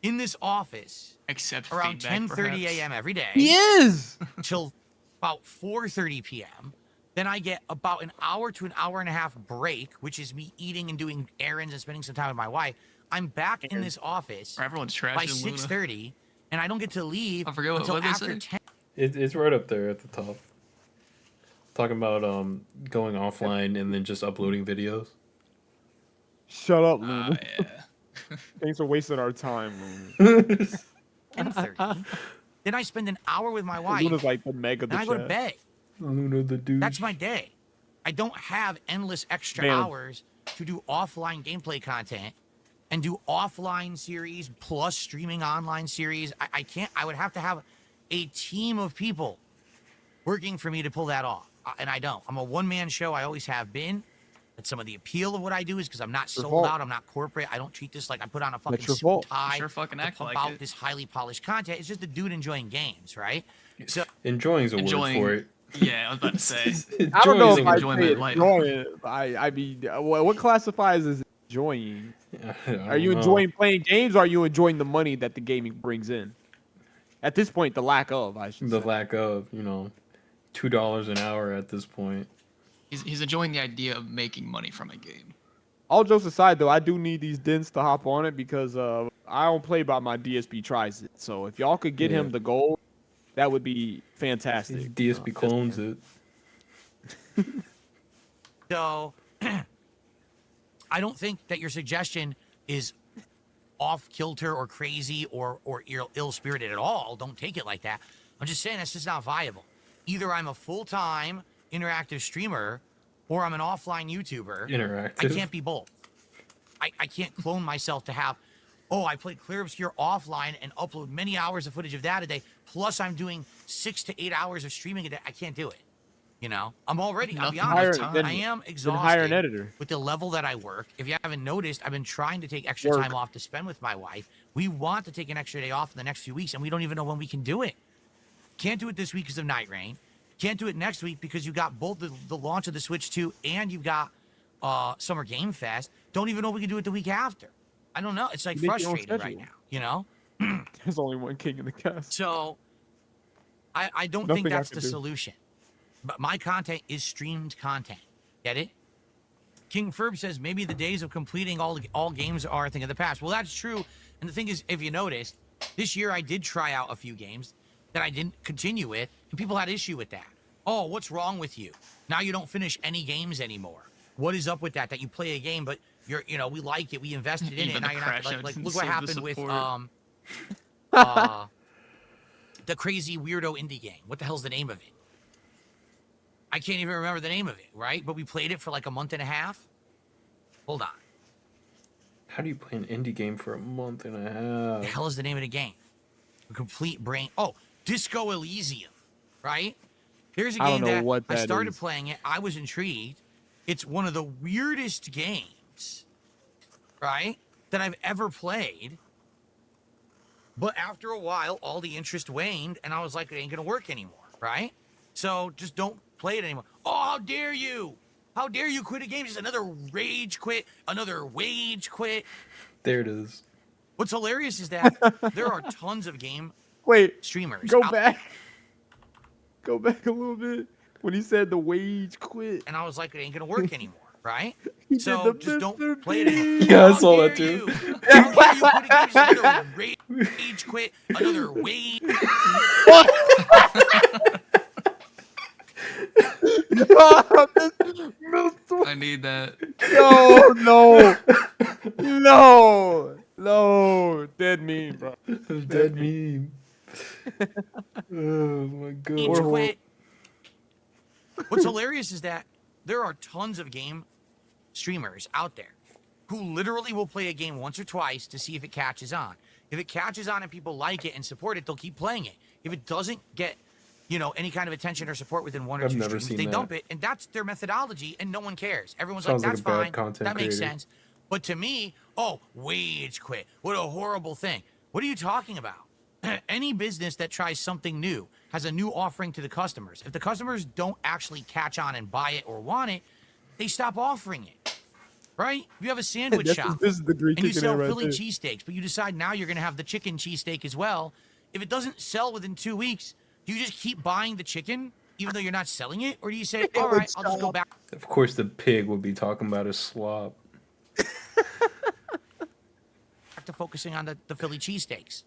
in this office Except around feedback, 10:30 perhaps. a.m. every day He is. till about 4:30 p.m. Then I get about an hour to an hour and a half break, which is me eating and doing errands and spending some time with my wife. I'm back in this office Where everyone's by trashing Luna. 6:30, and I don't get to leave I forget what- until what'd they after say? 10. It's right up there at the top. Talking about going offline and then just uploading videos. Shut up, Luna. Yeah. Thanks for wasting our time, Luna. 10:30. Then I spend an hour with my wife, Luna's like the meg of and the I go to chat. bed. Luna the douche. That's my day. I don't have endless extra Man. hours to do offline gameplay content and do offline series plus streaming online series. I can't. I would have to have a team of people working for me to pull that off, and I don't. I'm a one-man show. I always have been. That's some of the appeal of what I do is because I'm not Your sold fault. out. I'm not corporate. I don't treat this like I put on a fucking That's your suit fault. and tie Sure fucking to act pump like out it. this highly polished content. It's just a dude enjoying games, right? So Enjoying's a Enjoying- word for it. Yeah, I was about to say. I don't know Enjoying's if a I good- enjoyment say of life. enjoying. I mean, what classifies as enjoying? I Are you don't know. enjoying playing games? Or are you enjoying the money that the gaming brings in? At this point, the lack of, I should The say. lack of, $2 an hour at this point. He's enjoying the idea of making money from a game. All jokes aside, though, I do need these dents to hop on it because I don't play by my DSP tries it. So if y'all could get Yeah. him the gold, that would be fantastic. DSP Just clones saying. it. So I don't think that your suggestion is off kilter or crazy or ill spirited at all. Don't take it like that. I'm just saying that's just not viable. Either I'm a full-time interactive streamer or I'm an offline YouTuber. Interactive. I can't be both. I can't clone myself to have, I play Clear Obscure offline and upload many hours of footage of that a day. Plus I'm doing 6 to 8 hours of streaming a day. I can't do it. I'm already, I'll be Nothing honest, but Hire- time. I am Then hire an exhausted editor. with the level that I work. If you haven't noticed, I've been trying to take extra Work. time off to spend with my wife. We want to take an extra day off in the next few weeks, and we don't even know when we can do it. Can't do it this week because of Night Rain. Can't do it next week because you got both the launch of the Switch 2 and you've got Summer Game Fest. Don't even know if we can do it the week after. I don't know. It's like You make your own frustrating right schedule. now, There's only one king in the cast. So I don't Nothing think I that's can the do. solution. But my content is streamed content. Get it? King Ferb says maybe the days of completing all games are a thing of the past. Well, that's true. And the thing is, if you noticed, this year I did try out a few games that I didn't continue with, and people had issue with that. Oh, what's wrong with you? Now you don't finish any games anymore. What is up with that? That you play a game, but we like it, we invested in it, Even and now the you're crash not out like didn't look what save the happened with support. the crazy weirdo indie game. What the hell's the name of it? I can't even remember the name of it, right? But we played it for like a month and a half. Hold on. How do you play an indie game for a month and a The half? hell is the name of the game? A complete brain. Oh, Disco Elysium, right? There's a I don't game know that what I that started is. playing it. I was intrigued. It's one of the weirdest games, right, that I've ever played. But after a while, all the interest waned, and I was like, it ain't gonna work anymore, right? So just don't play it anymore. Oh, how dare you? How dare you quit a game? Just another rage quit, another wage quit. There it is. What's hilarious is that there are tons of game Wait, streamers go out, back. Go back a little bit. When he said the wage quit, and I was like, it ain't gonna work anymore, right? he did So the just don't Mr. play it anymore. Bean. Yeah, I How saw dare that too. you? How dare you quit a game? Just another rage quit, another wage. I need that. No, dead meme, bro. Dead meme. Oh my god. Rage quit. What's hilarious is that there are tons of game streamers out there who literally will play a game once or twice to see if it catches on. If it catches on and people like it and support it, they'll keep playing it. If it doesn't get, any kind of attention or support within one or I've two never streams, seen they that. dump it, and that's their methodology, and no one cares. Everyone's Sounds like, like that's a bad fine, content that makes creator. sense. But to me, wage quit. What a horrible thing. What are you talking about? Any business that tries something new has a new offering to the customers. If the customers don't actually catch on and buy it or want it, they stop offering it. Right? If you have a sandwich shop This is the Greek and you kicking sell in right Philly there. cheesesteaks, but you decide now you're going to have the chicken cheesesteak as well, if it doesn't sell within 2 weeks, do you just keep buying the chicken even though you're not selling it? Or do you say, all right, I'll just go back Of course, the pig will be talking about his slop. to focusing on the Philly cheesesteaks?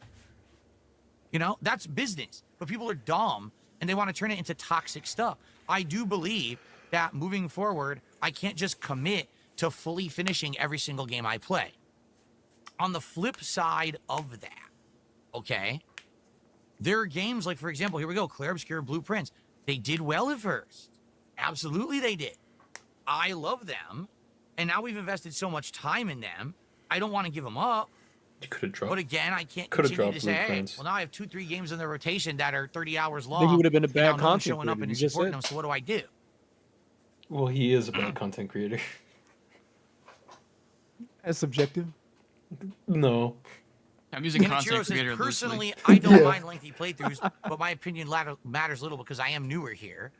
That's business. But people are dumb and they want to turn it into toxic stuff. I do believe that moving forward, I can't just commit to fully finishing every single game I play. On the flip side of that, okay, there are games like, for example, here we go, Clair Obscur Blueprints. They did well at first. Absolutely they did. I love them. And now we've invested so much time in them, I don't want to give them up. You could have dropped. But again, I can't Coulda continue to dropped say, hey, Blueprints. well, now I have 2-3 games in the rotation that are 30 hours long. Then he would have been a and bad now no one's content showing up creator. and You is just supporting said. them. So what do I do? Well, he is a bad content creator. That's subjective. No. I'm using And content Chiro says, creator loosely. personally, I don't mind lengthy playthroughs, but my opinion matters little because I am newer here.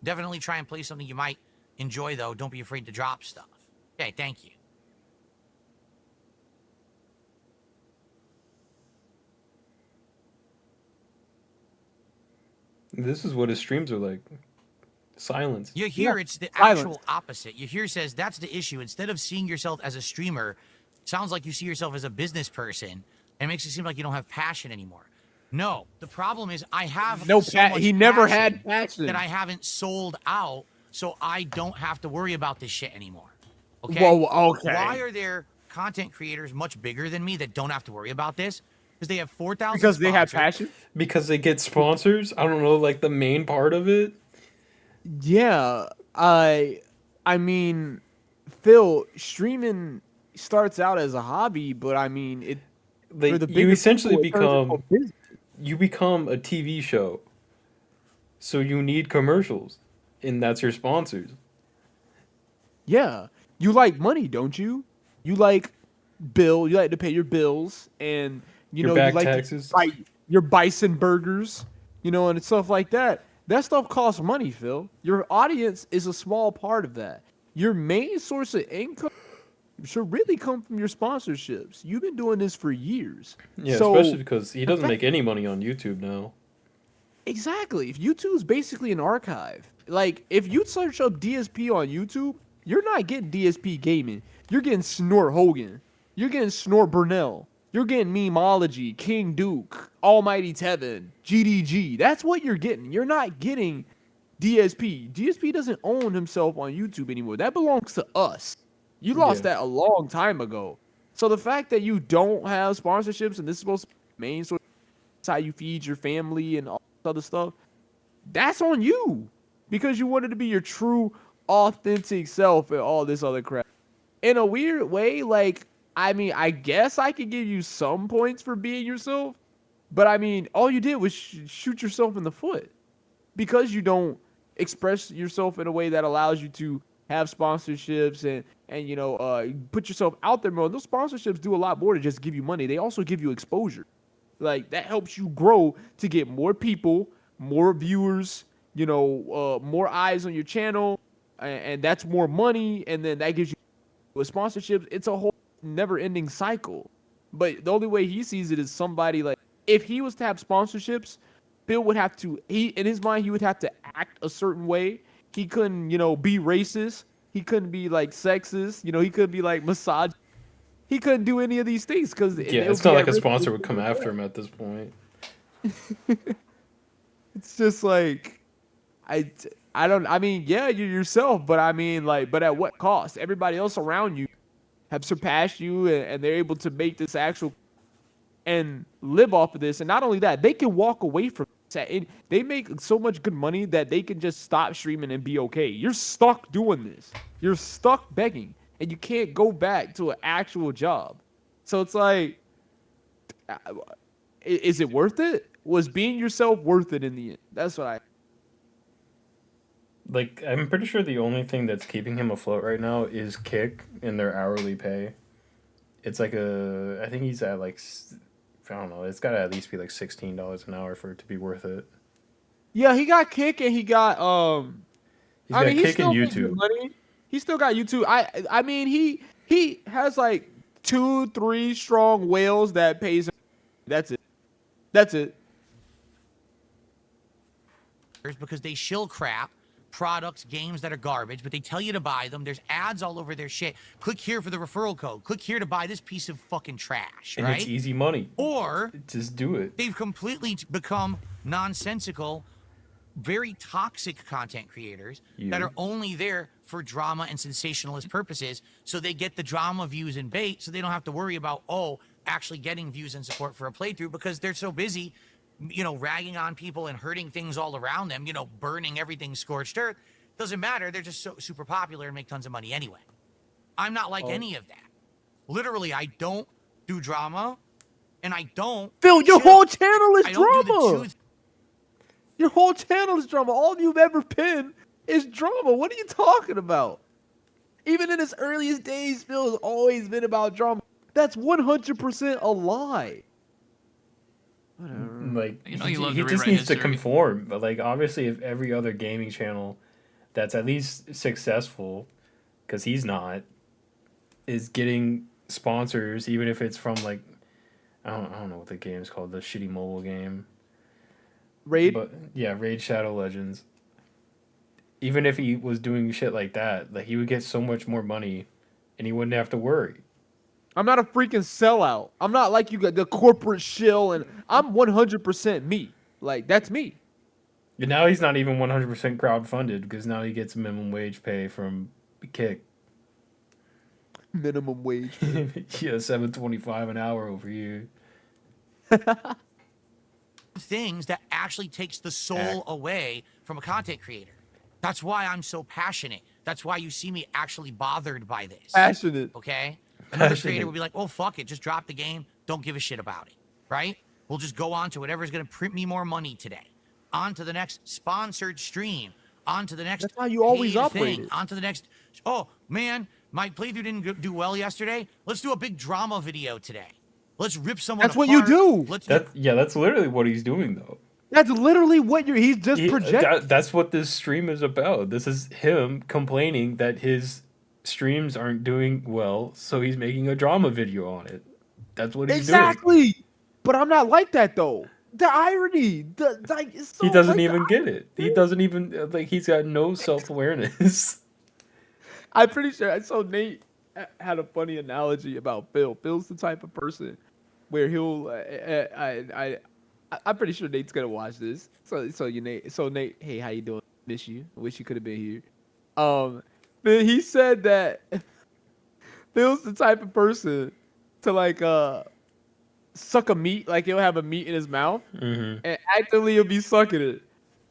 Definitely try and play something you might enjoy, though. Don't be afraid to drop stuff. Okay, thank you. This is what his streams are like. Silence. You hear Yeah, it's the silence. actual opposite. You hear says that's the issue. Instead of seeing yourself as a streamer, sounds like you see yourself as a business person. And it makes it seem like you don't have passion anymore. No, the problem is I have No, so much he never passion had passion. that I haven't sold out, so I don't have to worry about this shit anymore. Okay. Whoa, okay. Why are there content creators much bigger than me that don't have to worry about this? Because they have 4,000 Because they have sponsors. passion. Because they get sponsors. I don't know, like the main part of it. Yeah, I mean, Phil, streaming starts out as a hobby, but I mean, it Like, for the you bigger essentially people, it turns into become a business. you become a TV show. So you need commercials, and that's your sponsors. Yeah, you like money, don't you? You like you like to pay your bills, and Your you back like taxes. to buy your bison burgers, and stuff like that. That stuff costs money, Phil. Your audience is a small part of that. Your main source of income should really come from your sponsorships. You've been doing this for years. Yeah, So, especially because he doesn't fact- make any money on YouTube now. exactly. If YouTube's basically an archive, like if you search up DSP on YouTube, you're not getting DSP gaming. You're getting Snort Hogan. You're getting Snort Burnell. You're getting Memeology, King Duke, Almighty Tevin, GDG. That's what you're getting. You're not getting DSP. DSP doesn't own himself on YouTube anymore. That belongs to us. You lost Yeah. that a long time ago. So the fact that you don't have sponsorships and this is supposed to be the main source, that's how you feed your family and all this other stuff, that's on you. Because you wanted to be your true, authentic self and all this other crap. In a weird way, like, I mean, I guess I could give you some points for being yourself, but I mean, all you did was shoot yourself in the foot because you don't express yourself in a way that allows you to have sponsorships and put yourself out there more. Those sponsorships do a lot more to just give you money. They also give you exposure. Like that helps you grow to get more people, more viewers, more eyes on your channel, and that's more money, and then that gives you with sponsorships. It's a whole never-ending cycle. But the only way he sees it is somebody like if he was to have sponsorships, Bill would have to in his mind he would have to act a certain way. He couldn't, be racist. He couldn't be like sexist. He couldn't be like misogynist. He couldn't do any of these things because Yeah, it would it's not be like at a risk. sponsor would come after him at this point. It's just like I don't. I mean, yeah, you yourself, but I mean, like, but at what cost? Everybody else around you have surpassed you, and they're able to make this actual and live off of this. And not only that, they can walk away from it. They make so much good money that they can just stop streaming and be okay. You're stuck doing this. You're stuck begging, and you can't go back to an actual job. So it's like, is it worth it? Was being yourself worth it in the end? That's what I. Like, I'm pretty sure the only thing that's keeping him afloat right now is Kick and their hourly pay. It's like I think he's at like, I don't know, it's got to at least be like $16 an hour for it to be worth it. Yeah, he got Kick and he got He's got he's Kick still and making YouTube. money. He still got YouTube. I mean he has like 2-3 strong whales that pays him. That's it. That's it. Because they shill crap, products, games that are garbage, but they tell you to buy them. There's ads all over their shit. Click here for the referral code. Click here to buy this piece of fucking trash, And right? it's easy money. Or just do it. they've completely become nonsensical, very toxic content creators that are only there for drama and sensationalist purposes. So they get the drama views and bait, so they don't have to worry about, actually getting views and support for a playthrough because they're so busy, ragging on people and hurting things all around them, burning everything scorched earth. Doesn't matter. They're just so super popular and make tons of money anyway. I'm not like any of that. Literally, I don't do drama and I don't. Phil, your whole channel is I don't do drama. the two Your whole channel is drama. All you've ever been is drama. What are you talking about? Even in his earliest days, Phil has always been about drama. That's 100% a lie. Like, You he love to just rewrite needs to history. conform. But like, obviously, if every other gaming channel that's at least successful, because he's not, is getting sponsors, even if it's from like, I don't know what the game is called, the shitty mobile game. Raid? But yeah, Raid Shadow Legends. Even if he was doing shit like that, like he would get so much more money, and he wouldn't have to worry. I'm not a freaking sellout. I'm not like you got the corporate shill, and I'm 100% me. Like, that's me. And now he's not even 100% crowdfunded because now he gets minimum wage pay from Kick. Minimum wage. Yeah, $7.25 an hour over here. things that actually takes the soul away from a content creator. That's why I'm so passionate. That's why you see me actually bothered by this. Passionate. Okay? Another creator would be like, oh, fuck it. Just drop the game. Don't give a shit about it. Right? We'll just go on to whatever's going to print me more money today. On to the next sponsored stream. On to the next. That's how you always paid operate thing. it. On to the next. Oh, man, my playthrough didn't do well yesterday. Let's do a big drama video today. Let's rip someone That's what you apart. do. That's literally what he's doing though. That's literally what he's just projecting. That's what this stream is about. This is him complaining that his streams aren't doing well, so he's making a drama video on it. That's what he's doing. Exactly. But I'm not like that though. The irony, it's so He doesn't like even get it. He doesn't even he's got no self-awareness. I'm pretty sure I saw Nate had a funny analogy about Phil. Phil's the type of person where he'll I'm pretty sure Nate's gonna watch this. So Nate, hey, how you doing? Miss you. Wish you could have been here. But he said that Phil's the type of person to like suck a meat, like he'll have a meat in his mouth, and actively he'll be sucking it.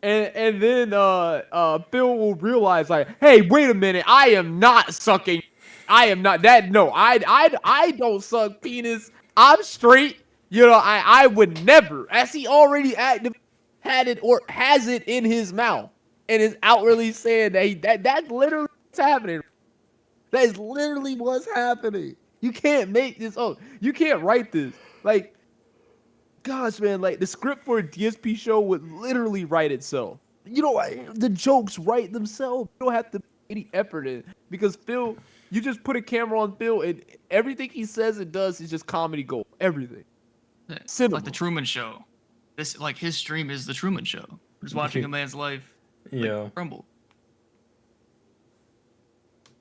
And then Phil will realize like, hey, wait a minute, I am not sucking. I am not that. No, I don't suck penis. I'm straight. I would never, as he already had it or has it in his mouth and is outwardly saying that's literally what's happening. That is literally what's happening. You can't make this up. You can't write this. Like, gosh, man, like the script for a DSP show would literally write itself. You know, the jokes write themselves. You don't have to put any effort in because Phil, you just put a camera on Phil, and everything he says and does is just comedy gold. Everything. It's Cinema. like the Truman Show. This like his stream is the Truman Show. We're just watching a man's life crumble.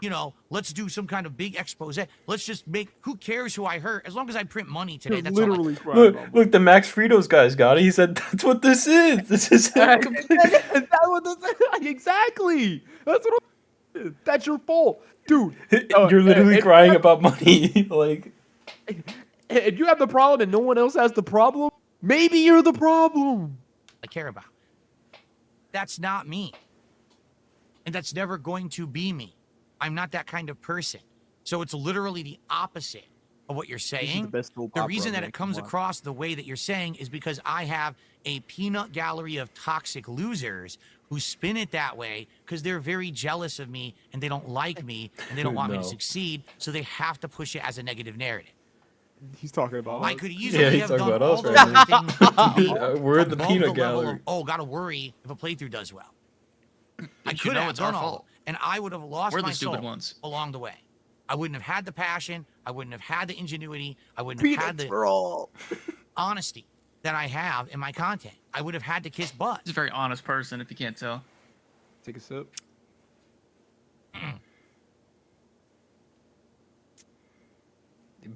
You know, let's do some kind of big expose. Let's just make. Who cares who I hurt? As long as I print money today, that's literally all. crying about Look, the Max Fritos guys got it. He said that's what this is. This is Is that what this exactly? That's what. That's your fault, dude. You're literally crying about money. Like, if you have the problem and no one else has the problem, maybe you're the problem. I care about. That's not me. And that's never going to be me. I'm not that kind of person. So it's literally the opposite of what you're saying. The reason that it comes across the way that you're saying is because I have a peanut gallery of toxic losers who spin it that way because they're very jealous of me and they don't like me and they don't want me to succeed. So they have to push it as a negative narrative. He's talking about I us. could easily have done about all us those right other things to be we're the above peanut the level gallery. of, oh, gotta worry if a playthrough does well. I You could know have it's our done all, fault. and I would have lost We're my the stupid soul ones. along the way. I wouldn't have had the passion. I wouldn't have had the ingenuity. I wouldn't have had Peanuts the for all. honesty that I have in my content. I would have had to kiss butt. He's a very honest person, if you can't tell. Take a sip.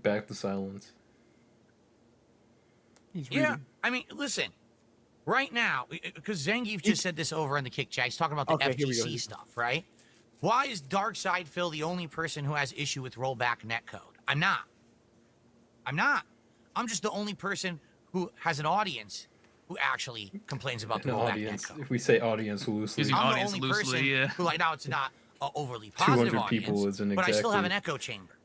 back to silence. He's Yeah, reading. I mean, listen. Right now, because Zangief just said this over in the kick chat. He's talking about the Okay, here we go. FTC stuff, right? Why is Darkside Phil the only person who has issue with rollback netcode? I'm not. I'm just the only person who has an audience who actually complains about the An rollback audience. netcode. If we say audience loosely, Using I'm the audience only loosely, person yeah. who, like, now it's not an overly positive 200 audience, people isn't but I still have an exactly- echo chamber.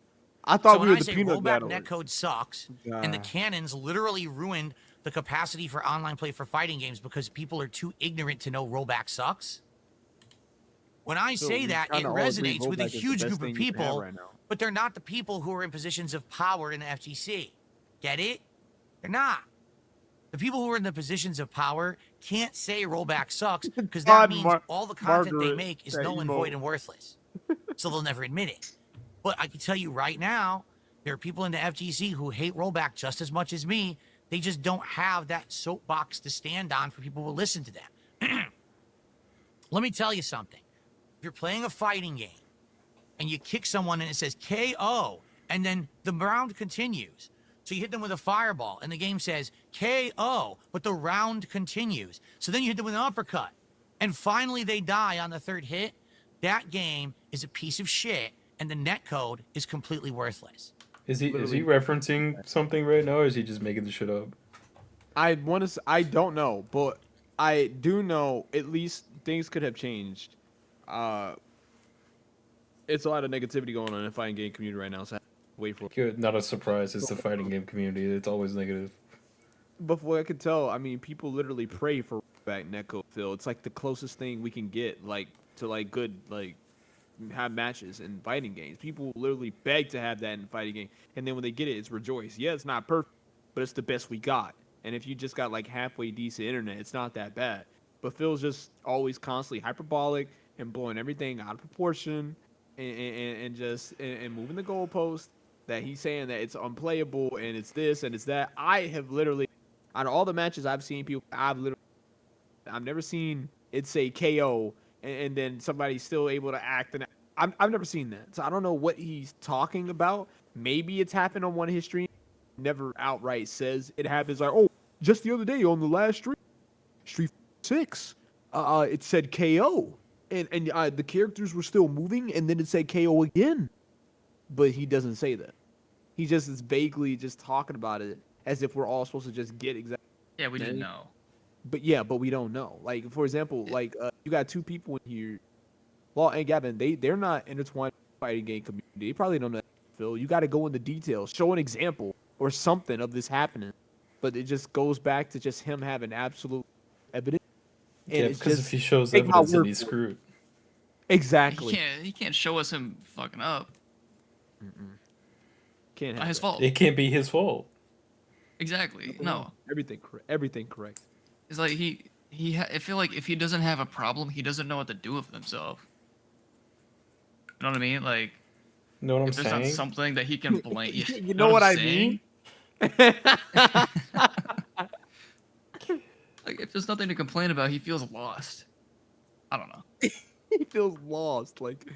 I thought So we when were I the say peanut rollback battle. netcode sucks, and the cannons literally ruined the capacity for online play for fighting games because people are too ignorant to know rollback sucks. When I So say we that, it kinda all agree resonates with a rollback is the huge best group of thing you can have people, right now. but they're not the people who are in positions of power in the FTC. Get it? They're not. The people who are in the positions of power can't say rollback sucks because that God, means all the content they Margaret, make is that null and emo. void and worthless. So they'll never admit it. But I can tell you right now, there are people in the FTC who hate rollback just as much as me. They just don't have that soapbox to stand on for people who will listen to them. Let me tell you something. If you're playing a fighting game and you kick someone and it says KO, and then the round continues. So you hit them with a fireball and the game says KO, but the round continues. So then you hit them with an uppercut. And finally they die on the third hit. That game is a piece of shit and the netcode is completely worthless. Is he referencing something right now, or is he just making the shit up? I don't know, but I do know at least things could have changed. It's a lot of negativity going on in the fighting game community right now, so I have to wait for it. Good, not a surprise. It's the fighting game community. It's always negative. But from what I could tell, I mean, people literally pray for back netcode fill. It's like the closest thing we can get, like, to like good, like, have matches in fighting games. People literally beg to have that in fighting game, and then when they get it, it's rejoice. Yeah, it's not perfect, but it's the best we got. And if you just got like halfway decent internet, it's not that bad. But Phil's just always constantly hyperbolic and blowing everything out of proportion, and just moving the goalpost. That he's saying that it's unplayable and it's this and it's that. I have literally, out of all the matches I've seen, I've never seen it say KO and then somebody's still able to act. And I've never seen that. So I don't know what he's talking about. Maybe it's happened on one of his streams. Never outright says it happens. Like, oh, just the other day on the last stream, Street 6, it said KO. And the characters were still moving, and then it said KO again. But he doesn't say that. He just is vaguely just talking about it as if we're all supposed to just get exactly. Yeah, we didn't know. But we don't know. Like, for example, like you got two people in here, Law and Gavin. They're not intertwined with the fighting game community. They probably don't know that, Phil. You got to go into details, show an example or something of this happening. But it just goes back to just him having absolute evidence. And Yeah, it's because just, if he shows take my evidence, then word he's for it. screwed. Exactly. He can't show us him fucking up. Can't Not have his that. fault. It can't be his fault. Exactly. No. Everything correct. Everything correct. It's like I feel like if he doesn't have a problem, he doesn't know what to do with himself. You know what I mean? Like, You know what I'm if there's not saying? something that he can blame, You know what I mean? Like, if there's nothing to complain about, he feels lost. I don't know. He feels lost. Like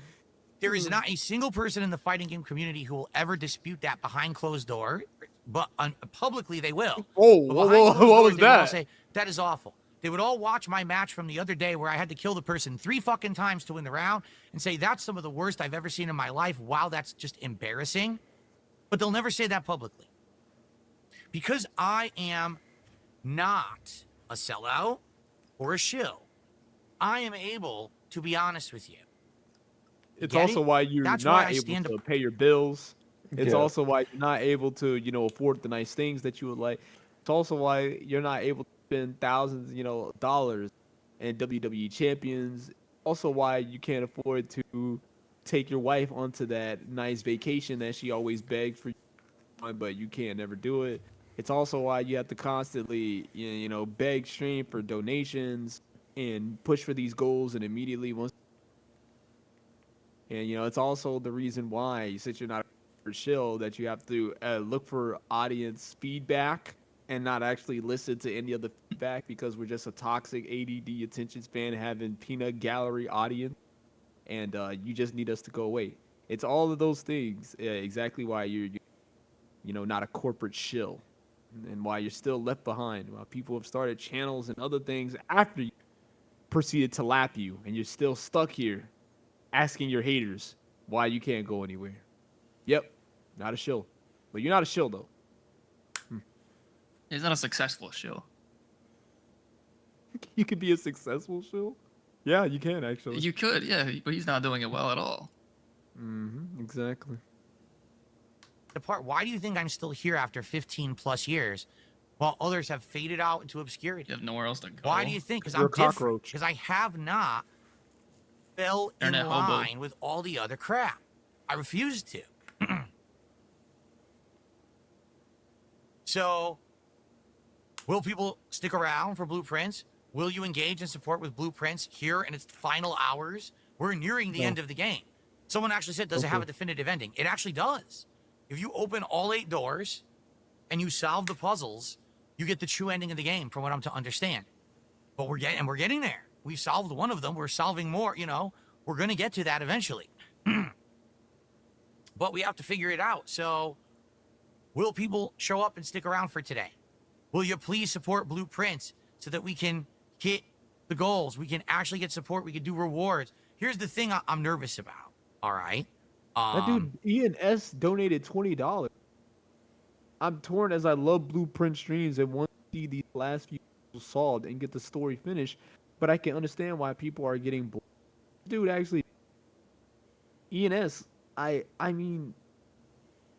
There is not a single person in the fighting game community who will ever dispute that behind closed door, but publicly they will. oh, But whoa, behind whoa, closed what doors, was they would all that? say, that is awful. They would all watch my match from the other day where I had to kill the person 3 fucking times to win the round and say, that's some of the worst I've ever seen in my life. Wow, that's just embarrassing. But they'll never say that publicly. Because I am not a sellout or a shill, I am able to be honest with you. It's Get also it? why you're That's why not I able stand to up. pay your bills. It's Yeah. also why you're not able to, afford the nice things that you would like. It's also why you're not able to spend thousands, dollars and WWE champions. Also why you can't afford to take your wife onto that nice vacation that she always begged for you on, but you can't never do it. It's also why you have to constantly, beg stream for donations and push for these goals, and immediately once. And it's also the reason why, since you're not a shill, that you have to look for audience feedback and not actually listen to any of the feedback, because we're just a toxic ADD attention span having peanut gallery audience, and you just need us to go away. It's all of those things, exactly why you're not a corporate shill, and why you're still left behind. While people have started channels and other things after you proceeded to lap you, and you're still stuck here asking your haters why you can't go anywhere. Yep, not a shill. But you're not a shill, though. He's not a successful show. You could be a successful shill. Yeah, you can, actually. You could, yeah, but he's not doing it well at all. Exactly. The part, why do you think I'm still here after 15 plus years while others have faded out into obscurity? You have nowhere else to go. Why do you think? Because You're I'm a different. cockroach. Because I have not fell in Internet hobo. line with all the other crap. I refuse to. So, will people stick around for Blueprints? Will you engage and support with Blueprints here in its final hours? We're nearing the end of the game. Someone actually said, does it have a definitive ending? It actually does. If you open all 8 doors and you solve the puzzles, you get the true ending of the game, from what I'm to understand. But we're getting there. We've solved one of them. We're solving more, We're going to get to that eventually. But we have to figure it out. So, will people show up and stick around for today? Will you please support Blueprints so that we can hit the goals? We can actually get support. We can do rewards. Here's the thing I'm nervous about. All right. That dude, Ian S. donated $20. I'm torn, as I love Blueprint streams and want to see these last few solved and get the story finished, but I can understand why people are getting bored. Dude, actually, ENS, I mean,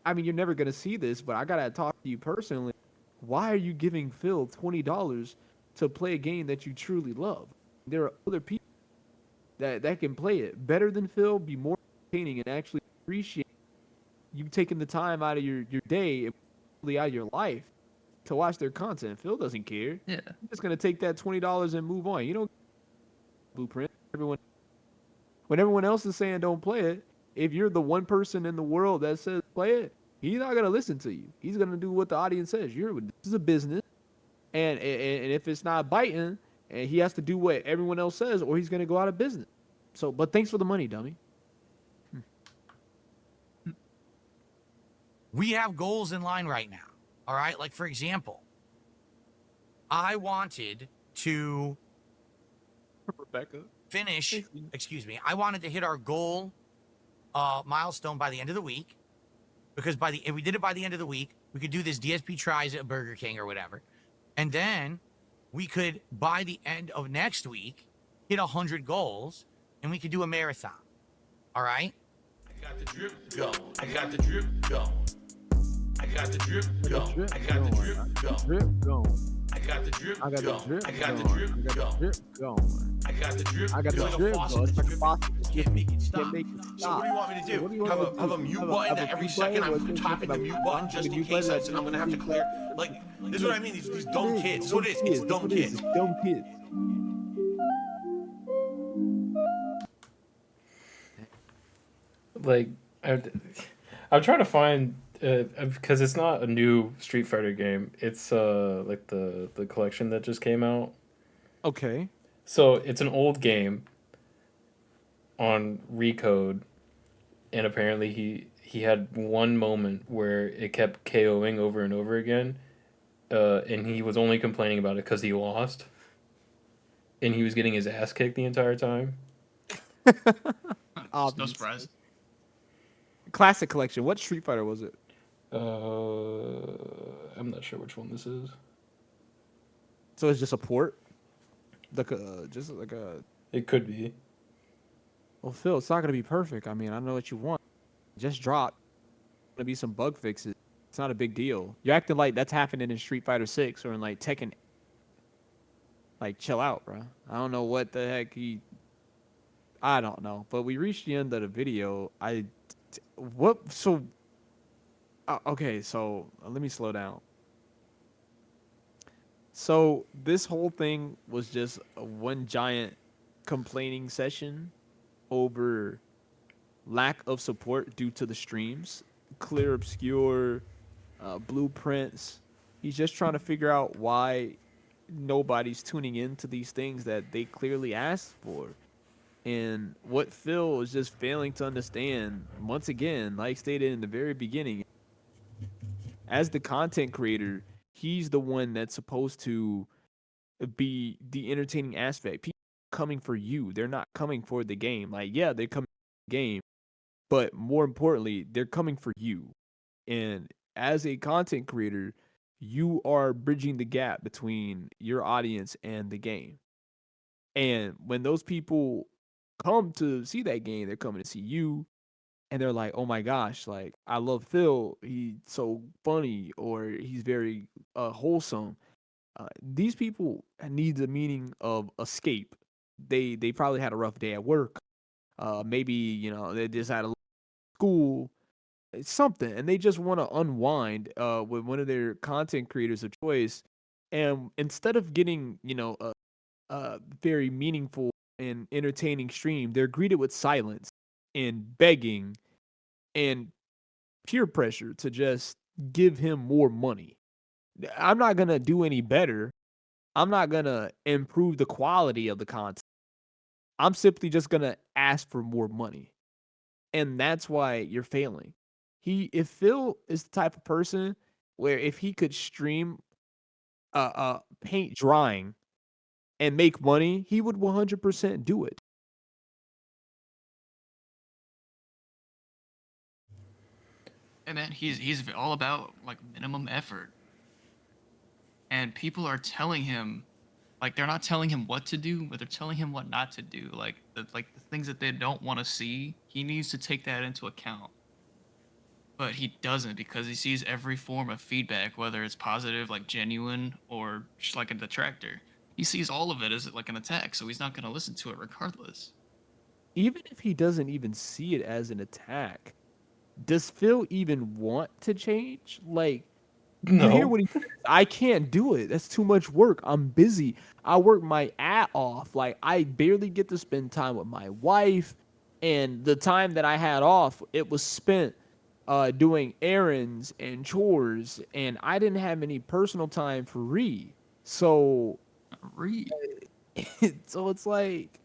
you're never gonna see this, but I gotta talk to you personally. Why are you giving Phil $20 to play a game that you truly love? There are other people that can play it better than Phil, be more entertaining, and actually appreciate you taking the time out of your day and out of your life to watch their content. Phil doesn't care. Yeah. He's just gonna take that $20 and move on. You don't Blueprint. When everyone else is saying don't play it, if you're the one person in the world that says play it, he's not gonna listen to you. He's gonna do what the audience says. This is a business, and if it's not biting, and he has to do what everyone else says, or he's gonna go out of business. So, but thanks for the money, dummy. We have goals in line right now. All right. Like, for example, I wanted to Rebecca. finish, I wanted to hit our goal milestone by the end of the week, because if we did it by the end of the week, we could do this DSP tries at Burger King or whatever. And then we could, by the end of next week, hit 100 goals, and we could do a marathon. All right? I got the drip going. I got the drip going. I got the drip going. I got the drip going. Drip going. I got the drip I got the going. drip I got the going. drip I got the going. drip going. I got the drip I got the going. drip going. It's like a faucet. Can't make it stop. Can't make it So what do you want me to do? What do you want Have me a to have do? a mute Have a button that every mute second button? I'm What's tapping the this? mute button Huh? just The in mute case button I'm gonna have to clear. Like, this is what I mean. These dumb kids. This is what it is. It's dumb kids. It's dumb kids. Like, I, I'm trying to find because it's not a new Street Fighter game. It's like the collection that just came out. Okay. So it's an old game on Recode, and apparently he had one moment where it kept KOing over and over again, and he was only complaining about it because he lost, and he was getting his ass kicked the entire time. No Obvious. surprise. Classic collection. What Street Fighter was it? I'm not sure which one this is. So it's just a port? Like just like a. It could be. Well, Phil, it's not gonna be perfect. I mean, I know what you want. Just drop. Gonna be some bug fixes. It's not a big deal. You're acting like that's happening in Street Fighter 6 or in like Tekken. Like, chill out, bro. I don't know what the heck he. I don't know. But we reached the end of the video. What? So. Okay, so let me slow down. So this whole thing was just one giant complaining session over lack of support due to the streams, clear obscure blueprints. He's just trying to figure out why nobody's tuning into these things that they clearly asked for. And what Phil is just failing to understand, once again, like stated in the very beginning, as the content creator, he's the one that's supposed to be the entertaining aspect. People coming for you. They're not coming for the game. Like, yeah, they're coming for the game, but more importantly, they're coming for you. And as a content creator, you are bridging the gap between your audience and the game. And when those people come to see that game, they're coming to see you and they're like, "Oh my gosh, like I love Phil. He's so funny or he's very wholesome." These people need the meaning of escape. They probably had a rough day at work. Maybe they just had a school, something, and they just want to unwind with one of their content creators of choice. And instead of getting a very meaningful and entertaining stream, they're greeted with silence and begging and peer pressure to just give him more money. I'm not gonna do any better. I'm not gonna improve the quality of the content. I'm simply just gonna ask for more money. And that's why you're failing. If Phil is the type of person where if he could stream paint drying and make money, he would 100% do it. And man, he's all about like minimum effort. And people are telling him, like they're not telling him what to do, but they're telling him what not to do. Like the things that they don't want to see, he needs to take that into account. But he doesn't because he sees every form of feedback, whether it's positive, like genuine, or just like a detractor. He sees all of it as like an attack, so he's not going to listen to it regardless. Even if he doesn't even see it as an attack, does Phil even want to change? Like, you hear No. what he says, I can't do it. That's too much work. I'm busy. I work my ass off. Like, I barely get to spend time with my wife. And the time that I had off, it was spent doing errands and chores. And I didn't have any personal time for Ree. So, Read. so it's like,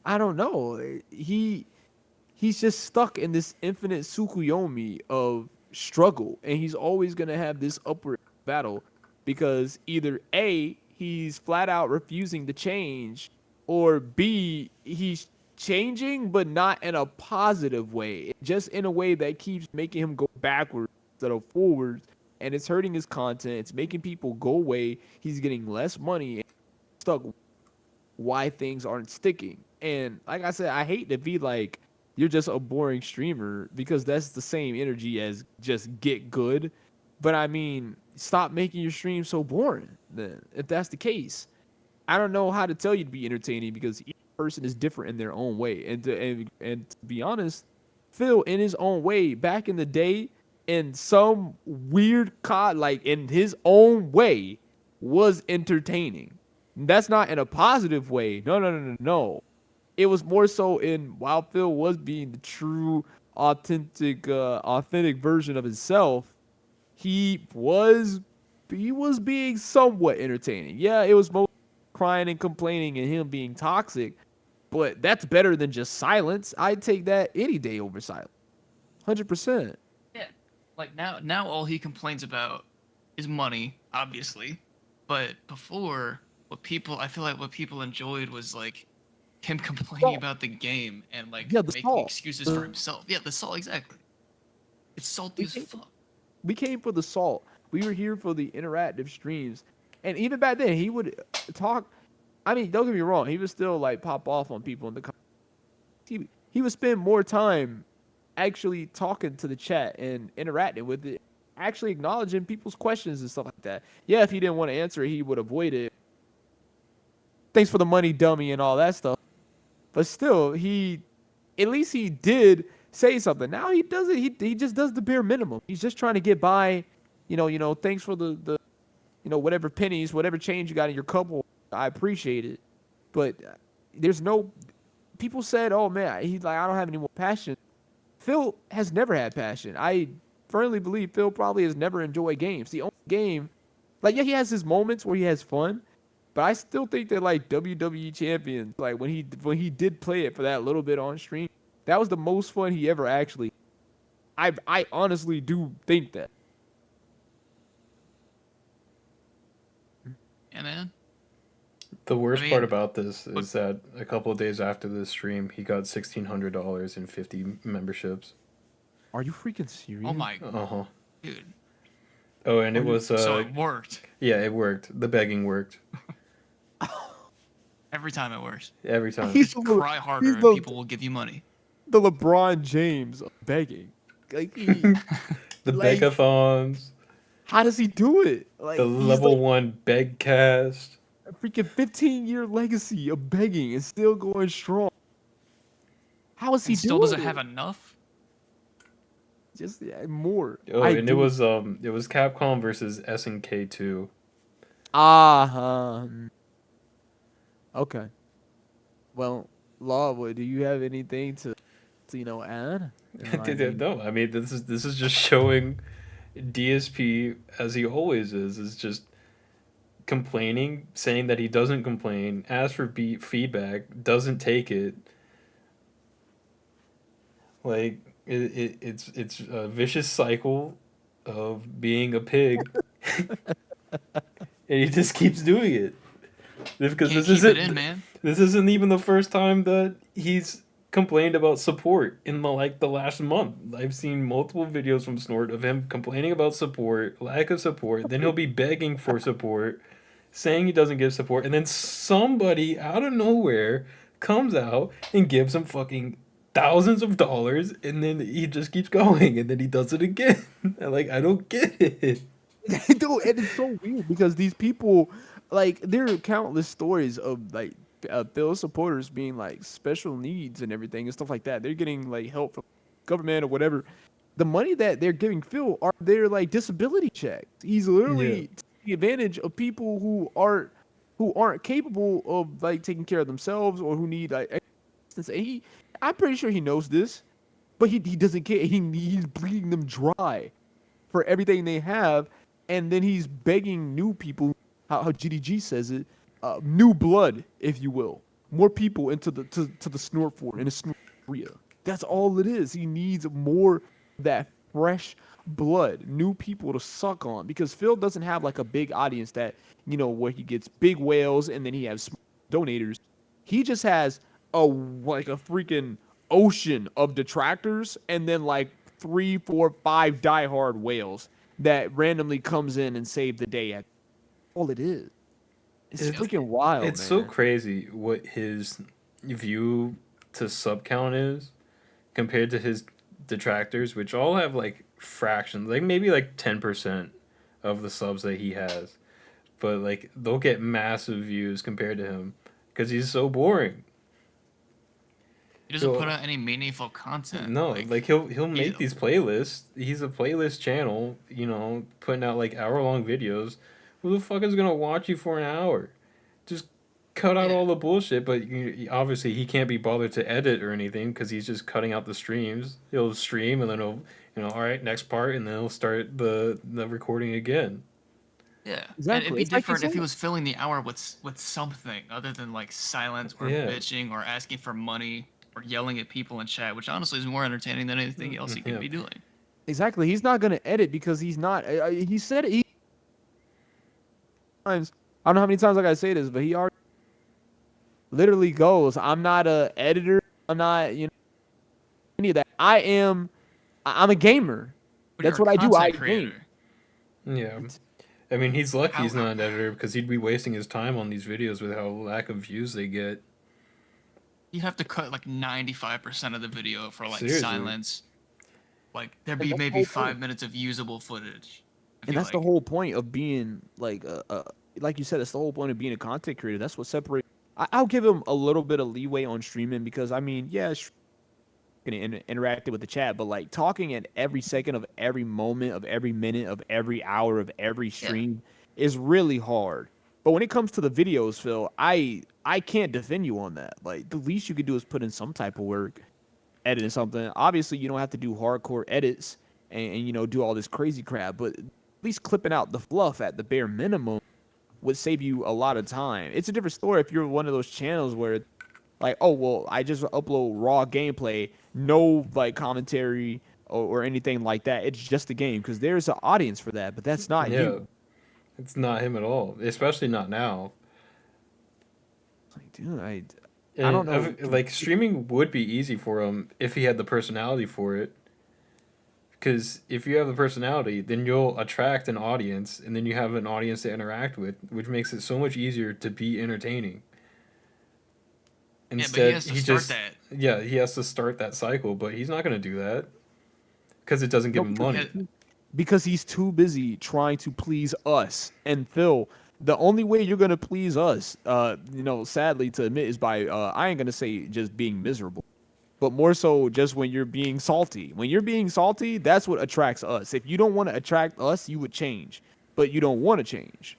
I don't know. He's just stuck in this infinite Tsukuyomi of struggle, and he's always gonna have this upward battle because either A, he's flat out refusing to change, or B, he's changing but not in a positive way, just in a way that keeps making him go backwards instead of forwards, and it's hurting his content. It's making people go away. He's getting less money and stuck why things aren't sticking. And like I said, I hate to be like, you're just a boring streamer because that's the same energy as just get good. But I mean, stop making your stream so boring then, if that's the case. I don't know how to tell you to be entertaining because each person is different in their own way. And to be honest, Phil, in his own way, back in the day, in some weird like in his own way, was entertaining. That's not in a positive way. No. It was more so in while Phil was being the true, authentic version of himself. He was being somewhat entertaining. Yeah, it was most crying and complaining and him being toxic, but that's better than just silence. I'd take that any day over silence. 100%. Yeah. Like now all he complains about is money, obviously. But before, I feel like what people enjoyed was like him complaining about the game and like Yeah, the making salt. excuses for himself. Yeah, the salt, exactly. It's salty as fuck. We came for the salt. We were here for the interactive streams. And even back then, he would talk. I mean, don't get me wrong. He would still like pop off on people in the comments. He would spend more time actually talking to the chat and interacting with it, actually acknowledging people's questions and stuff like that. Yeah, if he didn't want to answer it, he would avoid it. Thanks for the money, dummy, and all that stuff. But still, at least he did say something. Now he doesn't. He just does the bare minimum. He's just trying to get by. Thanks for the whatever pennies, whatever change you got in your couple. I appreciate it. But there's no. People said, "Oh man, he's like I don't have any more passion." Phil has never had passion. I firmly believe Phil probably has never enjoyed games. The only game, like yeah, he has his moments where he has fun, but I still think that like WWE champion, like when he did play it for that little bit on stream, that was the most fun he ever actually. I honestly do think that. Yeah, man. The worst part about this is that a couple of days after this stream, he got $1,600 in 50 memberships. Are you freaking serious? Oh my, dude. Oh, and it was so it worked. Yeah, it worked. The begging worked. Every time it works. Every time. Just cry harder and people will give you money. The LeBron James of begging. Like the begathons. How does he do it? Like the level 1 beg cast. A freaking 15-year legacy of begging and still going strong. How is he still doing doesn't it? have enough? Just more. Oh, and it was Capcom versus SNK 2. Okay. Well, Law, do you have anything to add? No, I mean this is just showing DSP as he always is just complaining, saying that he doesn't complain, asks for feedback, doesn't take it. Like it's a vicious cycle of being a pig, and he just keeps doing it. Because this isn't even the first time that he's complained about support in the last month. I've seen multiple videos from Snort of him complaining about support, lack of support. Then he'll be begging for support, saying he doesn't give support, and then somebody out of nowhere comes out and gives him fucking thousands of dollars, and then he just keeps going, and then he does it again. Like, I don't get it. Dude, and it's so weird because these people, like, there are countless stories of like Phil supporters being like special needs and everything and stuff like that. They're getting like help from government or whatever. The money that they're giving Phil are their like disability checks. He's literally taking advantage of people who aren't capable of like taking care of themselves or who need like assistance. I'm pretty sure he knows this, but he doesn't care. He's bleeding them dry for everything they have, and then he's begging new people. How GDG says it, new blood, if you will, more people into the to the Snort Fort and the Snort area. That's all it is. He needs more of that fresh blood, new people to suck on, because Phil doesn't have like a big audience that where he gets big whales and then he has donators. He just has a freaking ocean of detractors and then like 3, 4, 5 diehard whales that randomly comes in and save the day at all it is. It's freaking wild. It's so crazy what his view to sub count is compared to his detractors, which all have like fractions, like maybe like 10% of the subs that he has, but like they'll get massive views compared to him because he's so boring. He doesn't He'll- put out any meaningful content. No, like he'll make he's- these playlists. He's a playlist channel, putting out like hour-long videos. Who the fuck is gonna watch you for an hour? Just cut out Yeah. all the bullshit. But obviously he can't be bothered to edit or anything because he's just cutting out the streams. He'll stream and then he'll, all right, next part, and then he'll start the recording again. Yeah, Exactly. and it'd be It's like you different if he said. was filling the hour with something other than like silence or Yeah. bitching or asking for money or yelling at people in chat, which honestly is more entertaining than anything else he could Yeah. be doing. Exactly. He's not gonna edit because he's not. He said it. Times. I don't know how many times I gotta say this, but he already literally goes, "I'm not a editor. I'm not, any of that. I'm a gamer. But That's you're what a I do. I content game." Yeah. I mean, he's lucky How- he's not an editor because he'd be wasting his time on these videos with how lack of views they get. You have to cut like 95% of the video for like Seriously. silence. Like there'd And be that's the maybe whole 5 point. minutes of usable footage. I And feel that's the like. whole point of being like you said, that's the whole point of being a content creator. That's what separates. I'll give him a little bit of leeway on streaming because I mean, yeah, gonna interact with the chat, but like talking at every second of every moment of every minute of every hour of every stream is really hard. But when it comes to the videos, Phil, I can't defend you on that. Like the least you could do is put in some type of work, editing something. Obviously, you don't have to do hardcore edits and do all this crazy crap, but at least clipping out the fluff at the bare minimum would save you a lot of time. It's a different story if you're one of those channels where like, oh well, I just upload raw gameplay, no like commentary or anything like that. It's just a game because there's an audience for that, but that's not Yeah. you. It's not him at all, especially not now. Like, dude, I And don't know. like streaming would be easy for him if he had the personality for it. Because if you have the personality, then you'll attract an audience, and then you have an audience to interact with, which makes it so much easier to be entertaining. Yeah, but he has to start that. Yeah, he has to start that cycle, but he's not going to do that because it doesn't give him money. Because he's too busy trying to please us. And Phil, the only way you're gonna please us, sadly to admit, is by I ain't gonna say just being miserable, but more so just when you're being salty. When you're being salty, that's what attracts us. If you don't want to attract us, you would change, but you don't want to change.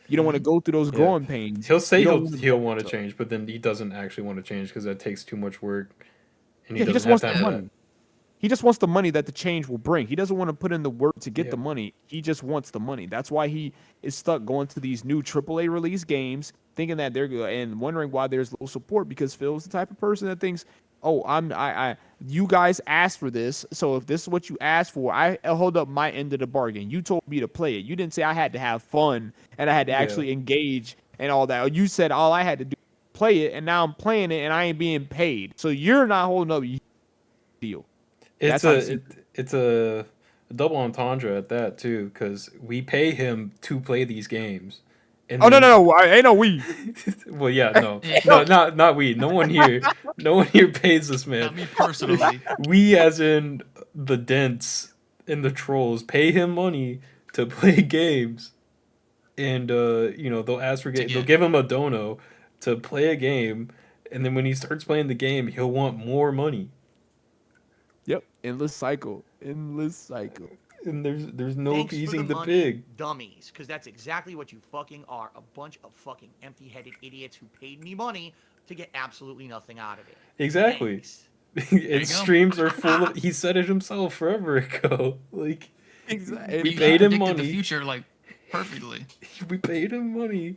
You don't want to go through those growing pains. He'll say You don't he'll wanna- want to change, but then he doesn't actually want to change because that takes too much work, and Yeah, he just doesn't wants have the time for money. that. He just wants the money that the change will bring. He doesn't want to put in the work to get Yeah. the money. He just wants the money. That's why he is stuck going to these new AAA release games, thinking that they're good and wondering why there's low support because Phil's the type of person that thinks, "Oh, you guys asked for this, so if this is what you asked for, I hold up my end of the bargain. You told me to play it. You didn't say I had to have fun and I had to actually engage and all that. You said all I had to do was play it, and now I'm playing it and I ain't being paid. So you're not holding up your deal." It's That's how I see it's a double entendre at that too, because we pay him to play these games. And Oh no, then- no, ain't no we. Well, yeah, no, not we. No one here pays this man. Not me personally. We, as in the dents and the trolls, pay him money to play games, and they'll ask for they'll give him a dono to play a game, and then when he starts playing the game, he'll want more money. Yep, endless cycle. And there's no Thanks for appeasing the the money, pig. dummies, because that's exactly what you fucking are. A bunch of fucking empty-headed idiots who paid me money to get absolutely nothing out of it. Exactly. Thanks. you And go. streams are full of. He said it himself forever ago. Like exactly. We He paid him predicted money. the future like perfectly. we paid him money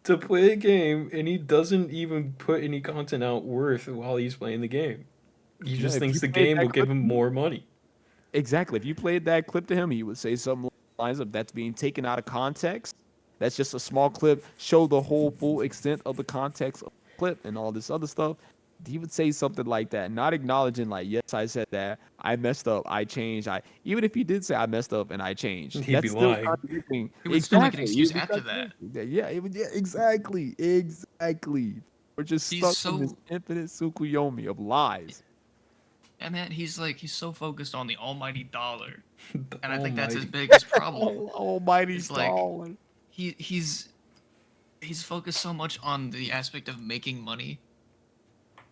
to play a game, and he doesn't even put any content out worth while he's playing the game. He just if thinks you the played game that will give clip- him more money. Exactly. If you played that clip to him, he would say something lines of that's being taken out of context. That's just a small clip. Show the whole full extent of the context of the clip and all this other stuff. He would say something like that, not acknowledging like, yes, I said that. I messed up. I changed. Even if he did say I messed up and I changed, He'd that's be still lying. contradicting. He would still make an Exactly. excuse He would after contradict. Yeah, exactly. We're just He's stuck in this so- infinite Tsukuyomi of lies. And then he's so focused on the almighty dollar. And I think that's his Almighty. biggest problem. Almighty It's like- dollar. He's focused so much on the aspect of making money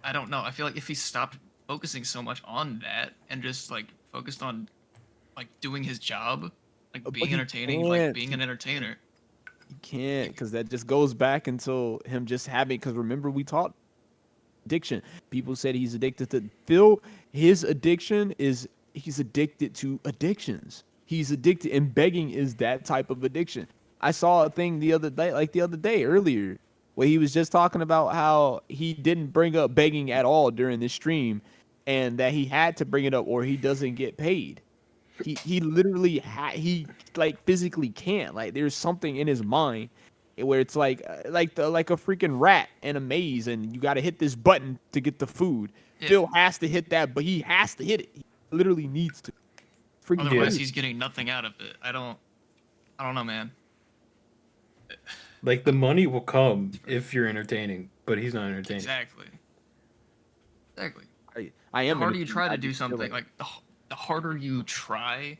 I don't know. I feel like if he stopped focusing so much on that and just like focused on like doing his job, like But being he entertaining, like can't. being an entertainer. He can't because that just goes back until him just having. Because remember, we taught addiction. People said he's addicted to Phil. His addiction is he's addicted to addictions. He's addicted, and begging is that type of addiction. I saw a thing the other day earlier, where he was just talking about how he didn't bring up begging at all during this stream, and that he had to bring it up or he doesn't get paid. He literally he like physically can't. Like there's something in his mind where it's like a freaking rat in a maze, and you got to hit this button to get the food. Yeah. Phil has to hit that, but he has to hit it. He literally needs to. Freaking Otherwise, crazy. he's getting nothing out of it. I don't know, man. Like the money will come if you're entertaining, but he's not entertaining. Exactly. Exactly. I The am. harder you try I to do just feel something, like the harder you try,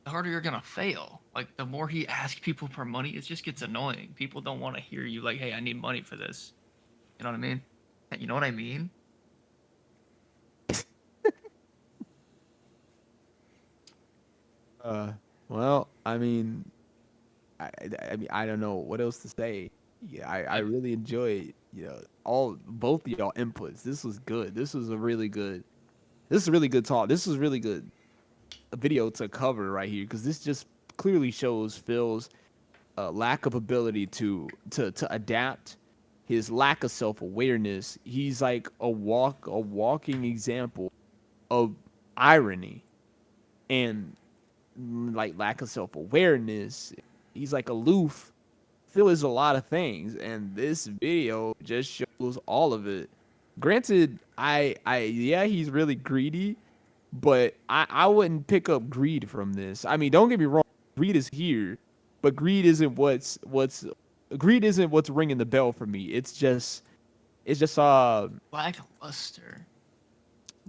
the harder you're gonna fail. Like the more he asks people for money, it just gets annoying. People don't want to hear you like, "Hey, I need money for this." You know what I mean? You know what I mean? Well, I mean, I mean, I don't know what else to say. Yeah, I really enjoyed, all both of y'all inputs. This was good. This was a really good. This is a really good talk. This is really good a video to cover right here because this just clearly shows Phil's lack of ability to adapt, his lack of self awareness. He's like a walking example of irony and like lack of self awareness. He's like aloof. Phil is a lot of things, and this video just shows all of it. Granted, yeah, he's really greedy, but I wouldn't pick up greed from this. I mean, don't get me wrong, greed is here, but greed isn't what's ringing the bell for me. It's just Lackluster.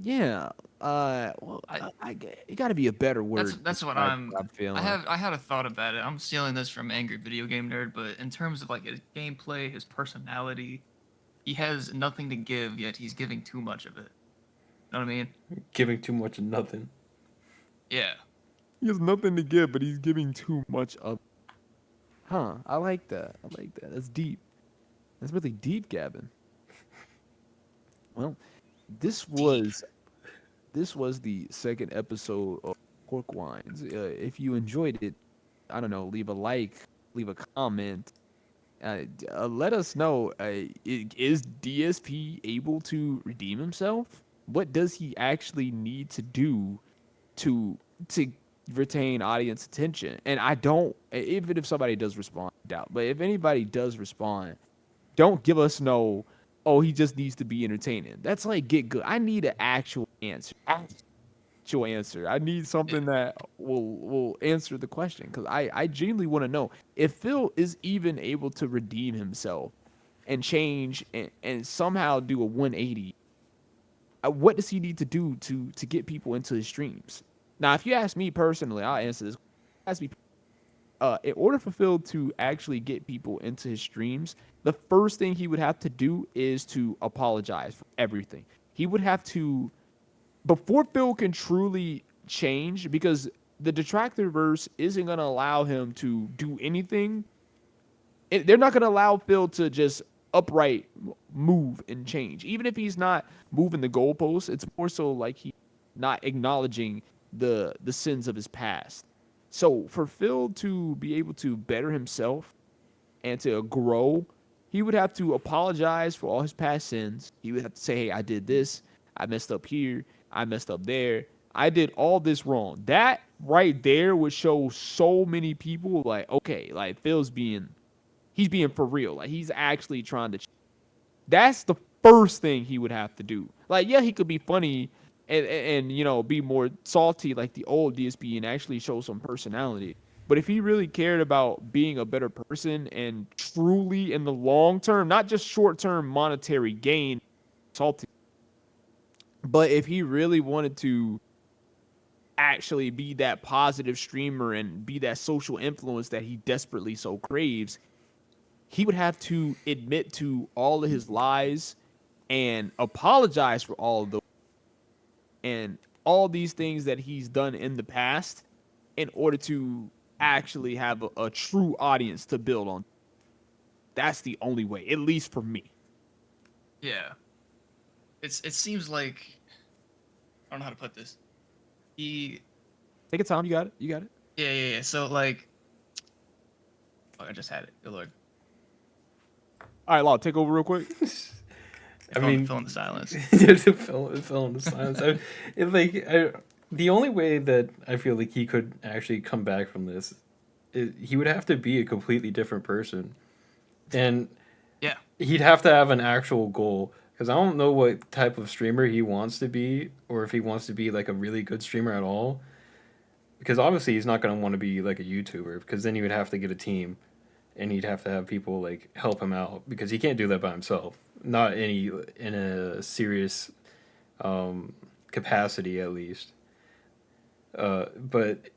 yeah. Well, it got to be a better word. That's what I'm I'm. feeling. I had a thought about it. I'm stealing this from Angry Video Game Nerd, but in terms of like his gameplay, his personality, he has nothing to give, yet he's giving too much of it. Know what I mean? Giving too much of nothing. Yeah. He has nothing to give, but he's giving too much of. Huh? I like that. I like that. That's deep. That's really deep, Gavin. Well, this was the second episode of Cork Wines. If you enjoyed it, I don't know, leave a like, leave a comment. Let us know. Is DSP able to redeem himself? What does he actually need to do to to retain audience attention? And I don't, even if somebody does respond, I doubt, but if anybody does respond, don't give us no, oh, he just needs to be entertaining. That's like get good. I need an actual answer. Actual answer. I need something that will answer the question because I genuinely want to know if Phil is even able to redeem himself and change and somehow do a 180. What does he need to do to get people into his streams? Now, if you ask me personally, I'll answer this. Ask me, in order for Phil to actually get people into his streams, the first thing he would have to do is to apologize for everything. He would have to, before Phil can truly change, because the detractor verse isn't going to allow him to do anything. They're not going to allow Phil to just upright move and change. Even if he's not moving the goalposts, it's more so like he not acknowledging the sins of his past. So for Phil to be able to better himself and to grow, he would have to apologize for all his past sins. He would have to say, hey, I did this. I messed up here. I messed up there. I did all this wrong. That right there would show so many people like, okay, like he's being for real. Like he's actually trying to. That's the first thing he would have to do. Like, yeah, he could be funny and be more salty like the old DSP and actually show some personality. But if he really cared about being a better person and truly in the long term, not just short term monetary gain, salty, but if he really wanted to actually be that positive streamer and be that social influence that he desperately so craves, he would have to admit to all of his lies and apologize for all of those and all these things that he's done in the past in order to actually have a true audience to build on. That's the only way, at least for me. Yeah. It seems like I don't know how to put this. He Take your time. You got it. You got it. yeah. So like oh, I just had it. Good lord. All right, Law, take over real quick. I mean, fill in the silence. fill in the silence. The only way that I feel like he could actually come back from this is he would have to be a completely different person, and Yeah. he'd have to have an actual goal. Because I don't know what type of streamer he wants to be, or if he wants to be like a really good streamer at all. Because obviously he's not going to want to be like a YouTuber, because then he would have to get a team, and he'd have to have people like help him out, because he can't do that by himself. Not in a serious capacity, at least. But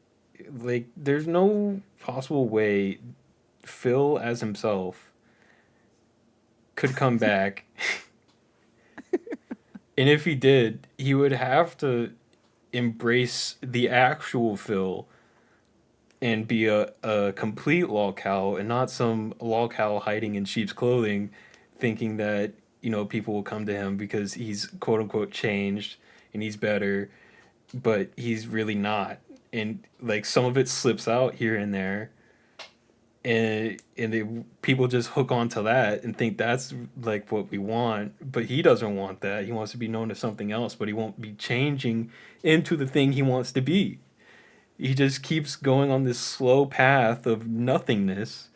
like, there's no possible way Phil as himself could come back. And if he did, he would have to embrace the actual Phil and be a complete lolcow, and not some lolcow hiding in sheep's clothing, thinking that, you know, people will come to him because he's quote unquote changed and he's better, but he's really not. And like, some of it slips out here and there, and people just hook onto that and think that's like what we want, but he doesn't want that. He wants to be known as something else, but he won't be changing into the thing he wants to be. He just keeps going on this slow path of nothingness,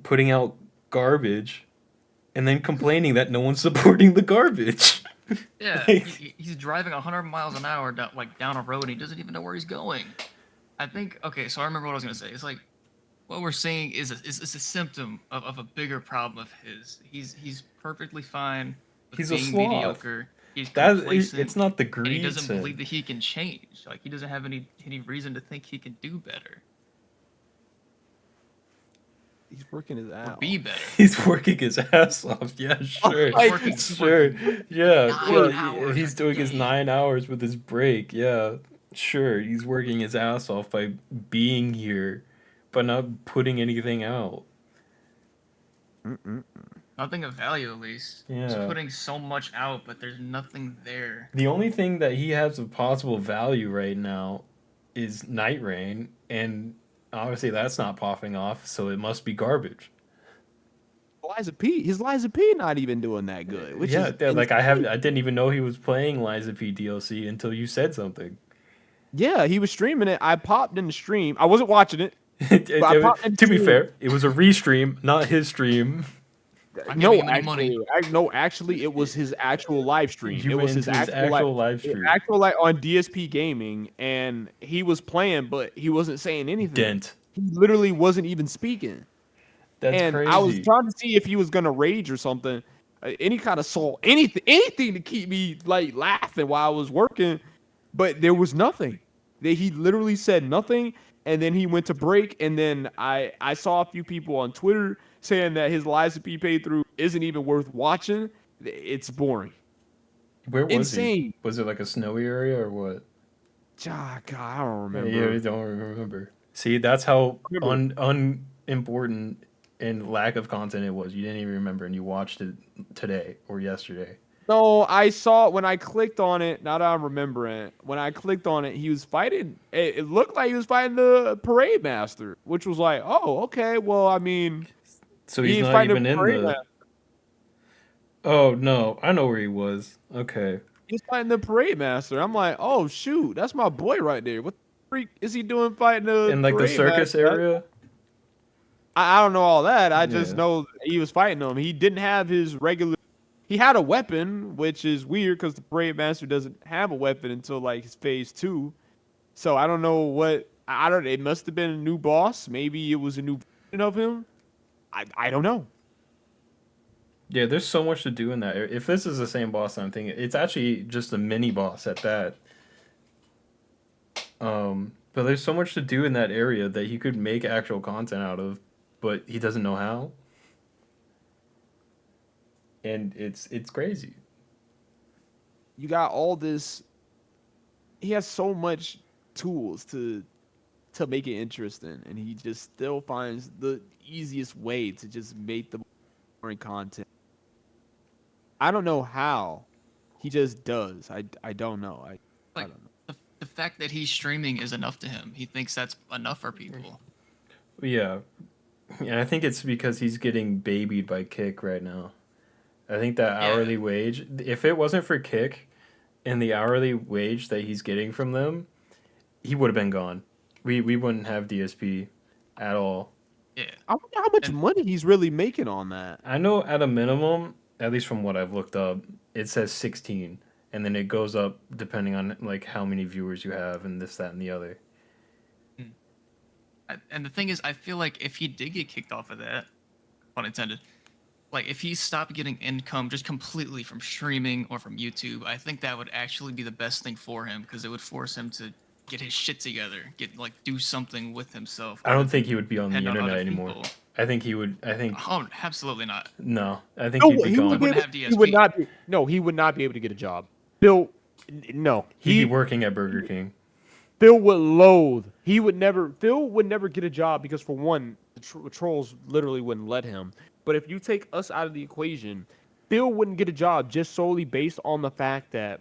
putting out garbage, and then complaining that no one's supporting the garbage. Yeah, he's driving 100 miles an hour down a road and he doesn't even know where he's going. I think, okay, so I remember what I was going to say. It's like, what we're saying is a symptom of a bigger problem of his. He's perfectly fine with He's a being sloth. mediocre. He's complacent. It's not the And greed. he doesn't sin. believe that he can change. Like, he doesn't have any reason to think he can do better He's working his ass or be better. He's working his ass off. Yeah, sure. Sure. Yeah. He's doing his 9 hours with his break. Yeah. Sure. He's working his ass off by being here, but not putting anything out. Nothing of value, at least. Yeah. He's putting so much out, but there's nothing there. The only thing that he has of possible value right now is Night Rain, and obviously that's not popping off, so it must be garbage. His Liza P not even doing that good. Which Yeah, is like I didn't even know he was playing Liza P DLC until you said something. Yeah, he was streaming it. I popped in the stream. I wasn't watching it. To be fair, it was a restream, not his stream. Actually, it was his actual live stream. You it was went his into actual live stream. On DSP Gaming, and he was playing, but he wasn't saying anything. Dent. He literally wasn't even speaking. That's crazy. I was trying to see if he was gonna rage or something, any kind of soul, anything to keep me like laughing while I was working, but there was nothing. He literally said nothing, and then he went to break, and then I saw a few people on Twitter saying that his Liza P playthrough isn't even worth watching. It's boring. Where was Insane. he? Was it like a snowy area or what? God, I don't remember. Yeah, you don't remember. See, that's how unimportant and lack of content it was. You didn't even remember, and you watched it today or yesterday. No, I saw it when I clicked on it. Now that I'm remembering, when I clicked on it, he was fighting. It looked like he was fighting the parade master, which was like, oh, okay. Well, I mean, so he's not even in the. Master. Oh no, I know where he was. Okay, he's fighting the parade master. I'm like, oh shoot, that's my boy right there. What the freak is he doing fighting the in like the circus master? Area? I don't know all that. I just know he was fighting him. He didn't have his regular. He had a weapon, which is weird because the Parade Master doesn't have a weapon until like his phase 2. So I don't know what. It must have been a new boss. Maybe it was a new version of him. I don't know. Yeah, there's so much to do in that. If this is the same boss I'm thinking, it's actually just a mini boss at that. But there's so much to do in that area that he could make actual content out of, but he doesn't know how. and it's crazy. You got all this. He has so much tools to make it interesting, and he just still finds the easiest way to just make the boring content. I don't know how. He just does. I don't know. I Like don't know. the fact that he's streaming is enough to him. He thinks that's enough for people. Yeah, and I think it's because he's getting babied by Kick right now. I think that Yeah. hourly wage, if it wasn't for Kick and the hourly wage that he's getting from them, he would have been gone. We wouldn't have DSP at all. Yeah. I wonder how much And money he's really making on that. I know at a minimum, at least from what I've looked up, it says 16, and then it goes up depending on like how many viewers you have and this, that, and the other. and the thing is, I feel like if he did get kicked off of that, pun intended, like if he stopped getting income just completely from streaming or from YouTube, I think that would actually be the best thing for him because it would force him to get his shit together, do something with himself. I don't think he would be on the depend on internet other anymore. people. I think he would. I think Oh, absolutely not. no. I think No, he'd be he would gone. be Wouldn't able, have he would DSP. not be. No, he would not be able to get a job. Bill, no, He'd be working at Burger King. Phil would loathe. He would never. Phil would never get a job because, for one, the trolls literally wouldn't let him. But if you take us out of the equation, Phil wouldn't get a job just solely based on the fact that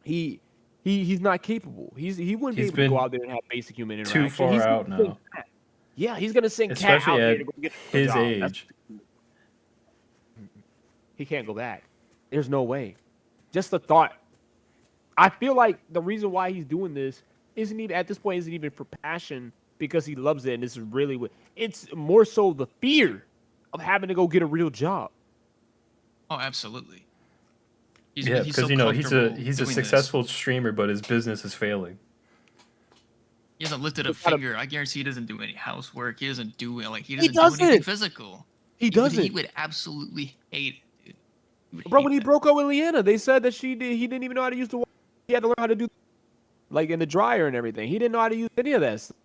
he's not capable. He wouldn't He's be able to go been out there and have basic human too interaction. far He's gonna out sing now. Cat. Yeah, he's gonna sing Cat Especially out there at to go get a his job. age. He can't go back. There's no way. Just the thought. I feel like the reason why he's doing this isn't even at this point isn't even for passion because he loves it and this is really what it's more so the fear of having to go get a real job. Oh, absolutely. Yeah, he's because so you know he's a comfortable doing successful streamer, but his business is failing. He hasn't lifted a It's gotta- finger. I guarantee he doesn't do any housework. He doesn't do he He doesn't do anything doesn't. physical. He He doesn't. would absolutely hate it, dude. He would Bro, hate when he that. broke up with Leanna, they said that he didn't even know how to use the he had to learn how to do like in the dryer and everything. He didn't know how to use any of that stuff.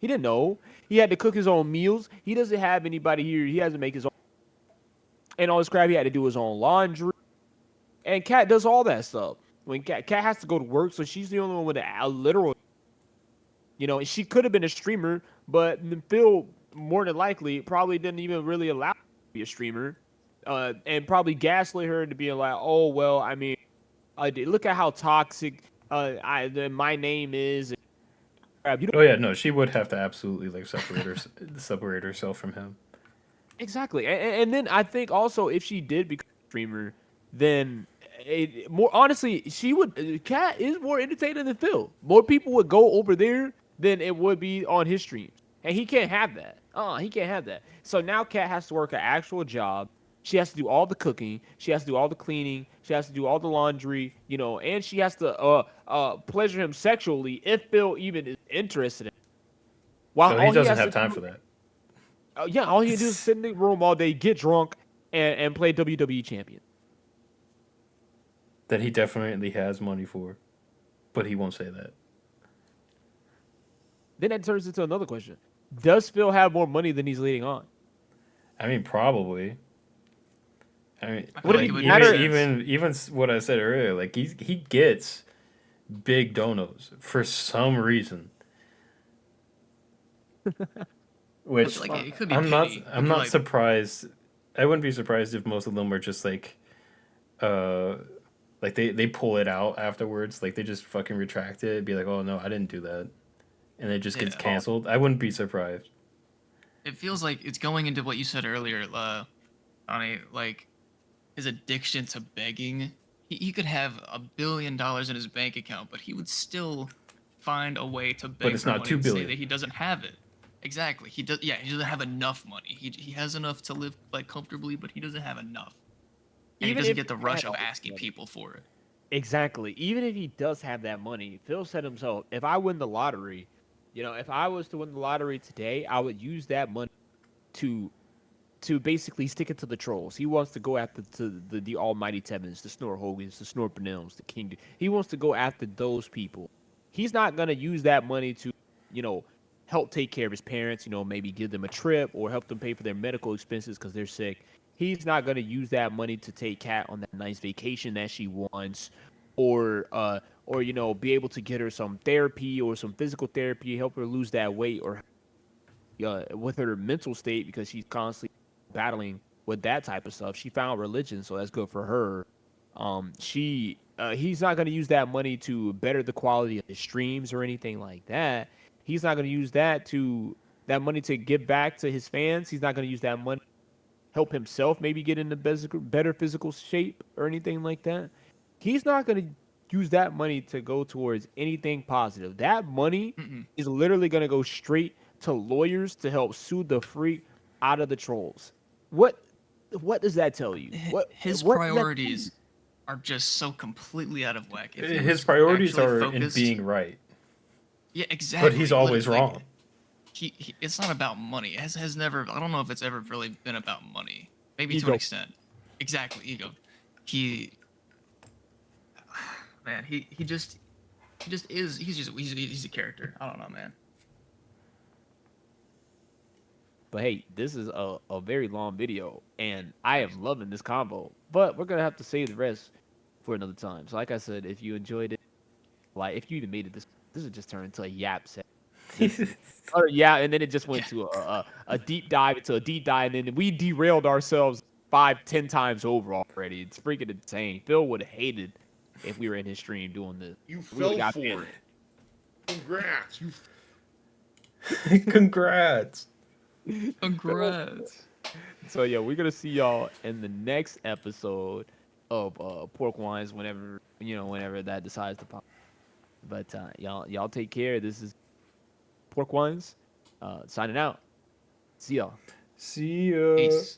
He didn't know. He had to cook his own meals. He doesn't have anybody here. He has to make his own and all this crap. He had to do his own laundry. And Kat does all that stuff. When Kat has to go to work, so she's the only one with a literal. And she could have been a streamer, but Phil more than likely probably didn't even really allow her to be a streamer, and probably gaslit her into being like, "Oh well, I mean, look at how toxic my name is." And crap. You Oh yeah, no, she would have to absolutely like separate herself from him. Exactly, and then I think also if she did become a streamer, then more honestly, she would. Kat is more entertaining than Phil. More people would go over there than it would be on his streams, and he can't have that. He can't have that. So now Kat has to work an actual job. She has to do all the cooking. She has to do all the cleaning. She has to do all the laundry. And she has to pleasure him sexually if Phil even is interested in. While So all he doesn't has have to time do- for that. Yeah, all he can do is sit in the room all day, get drunk, and play WWE champion. That he definitely has money for, but he won't say that. Then that turns into another question: does Phil have more money than he's leading on? I mean, probably. I mean, I feel Would it like it would matter- make sense. even what I said earlier, like he gets big donos for some reason. Which Like, it could be I'm not petty. It I'm could be not like- surprised. I wouldn't be surprised if most of them are just like they pull it out afterwards, like they just fucking retract it, be like, oh no, I didn't do that, and it just gets Yeah. canceled. I wouldn't be surprised. It feels like it's going into what you said earlier, on like his addiction to begging. He could have $1 billion in his bank account, but he would still find a way to beg it's for not money $2 and say billion. that he doesn't have it. Exactly. He does. Yeah, he doesn't have enough money. He has enough to live like comfortably, but he doesn't have enough. And Even he doesn't if get the he rush had of all this asking money. people for it. Exactly. Even if he does have that money, Phil said himself, if I win the lottery, if I was to win the lottery today, I would use that money to basically stick it to the trolls. He wants to go after the almighty Tevins, the Snore Hogans, the Snore Benelms, the King. He wants to go after those people. He's not gonna use that money to, help take care of his parents. Maybe give them a trip or help them pay for their medical expenses because they're sick. he's not gonna use that money to take Kat on that nice vacation that she wants, or you know, be able to get her some therapy or some physical therapy, help her lose that weight, or with her mental state because she's constantly battling with that type of stuff. She found religion, so that's good for her. He's not going to use that money to better the quality of his streams or anything like that. He's not going to use that money to give back to his fans. He's not going to use that money to help himself maybe get into better physical shape or anything like that. He's not going to use that money to go towards anything positive. That money is literally going to go straight to lawyers to help sue the freak out of the trolls. What does that tell you? His What does that tell you? priorities are just so completely out of whack. If he His was priorities actually are focused, in being right, yeah, exactly. but he's always like, wrong. He it's not about money. It has never. I don't know if it's ever really been about money. Maybe to Ego. an extent. Exactly, ego. He, man, he just is. He's a character. I don't know, man. But hey, this is a very long video, and I am loving this combo. But we're gonna have to save the rest for another time. So, like I said, if you enjoyed it, like if you even made it this would just turn into a yap set. Or yeah, and then it just went to a deep dive into a deep dive, and then we derailed ourselves 5-10 times over already. It's freaking insane. Phil would have hated if we were in his stream doing this. You We would've fell got for banned. it. Congrats. Congrats. Congrats. So yeah, we're gonna see y'all in the next episode of Pork Wines whenever that decides to pop. But y'all take care. This is Pork Wines signing out. See y'all. See ya. Peace.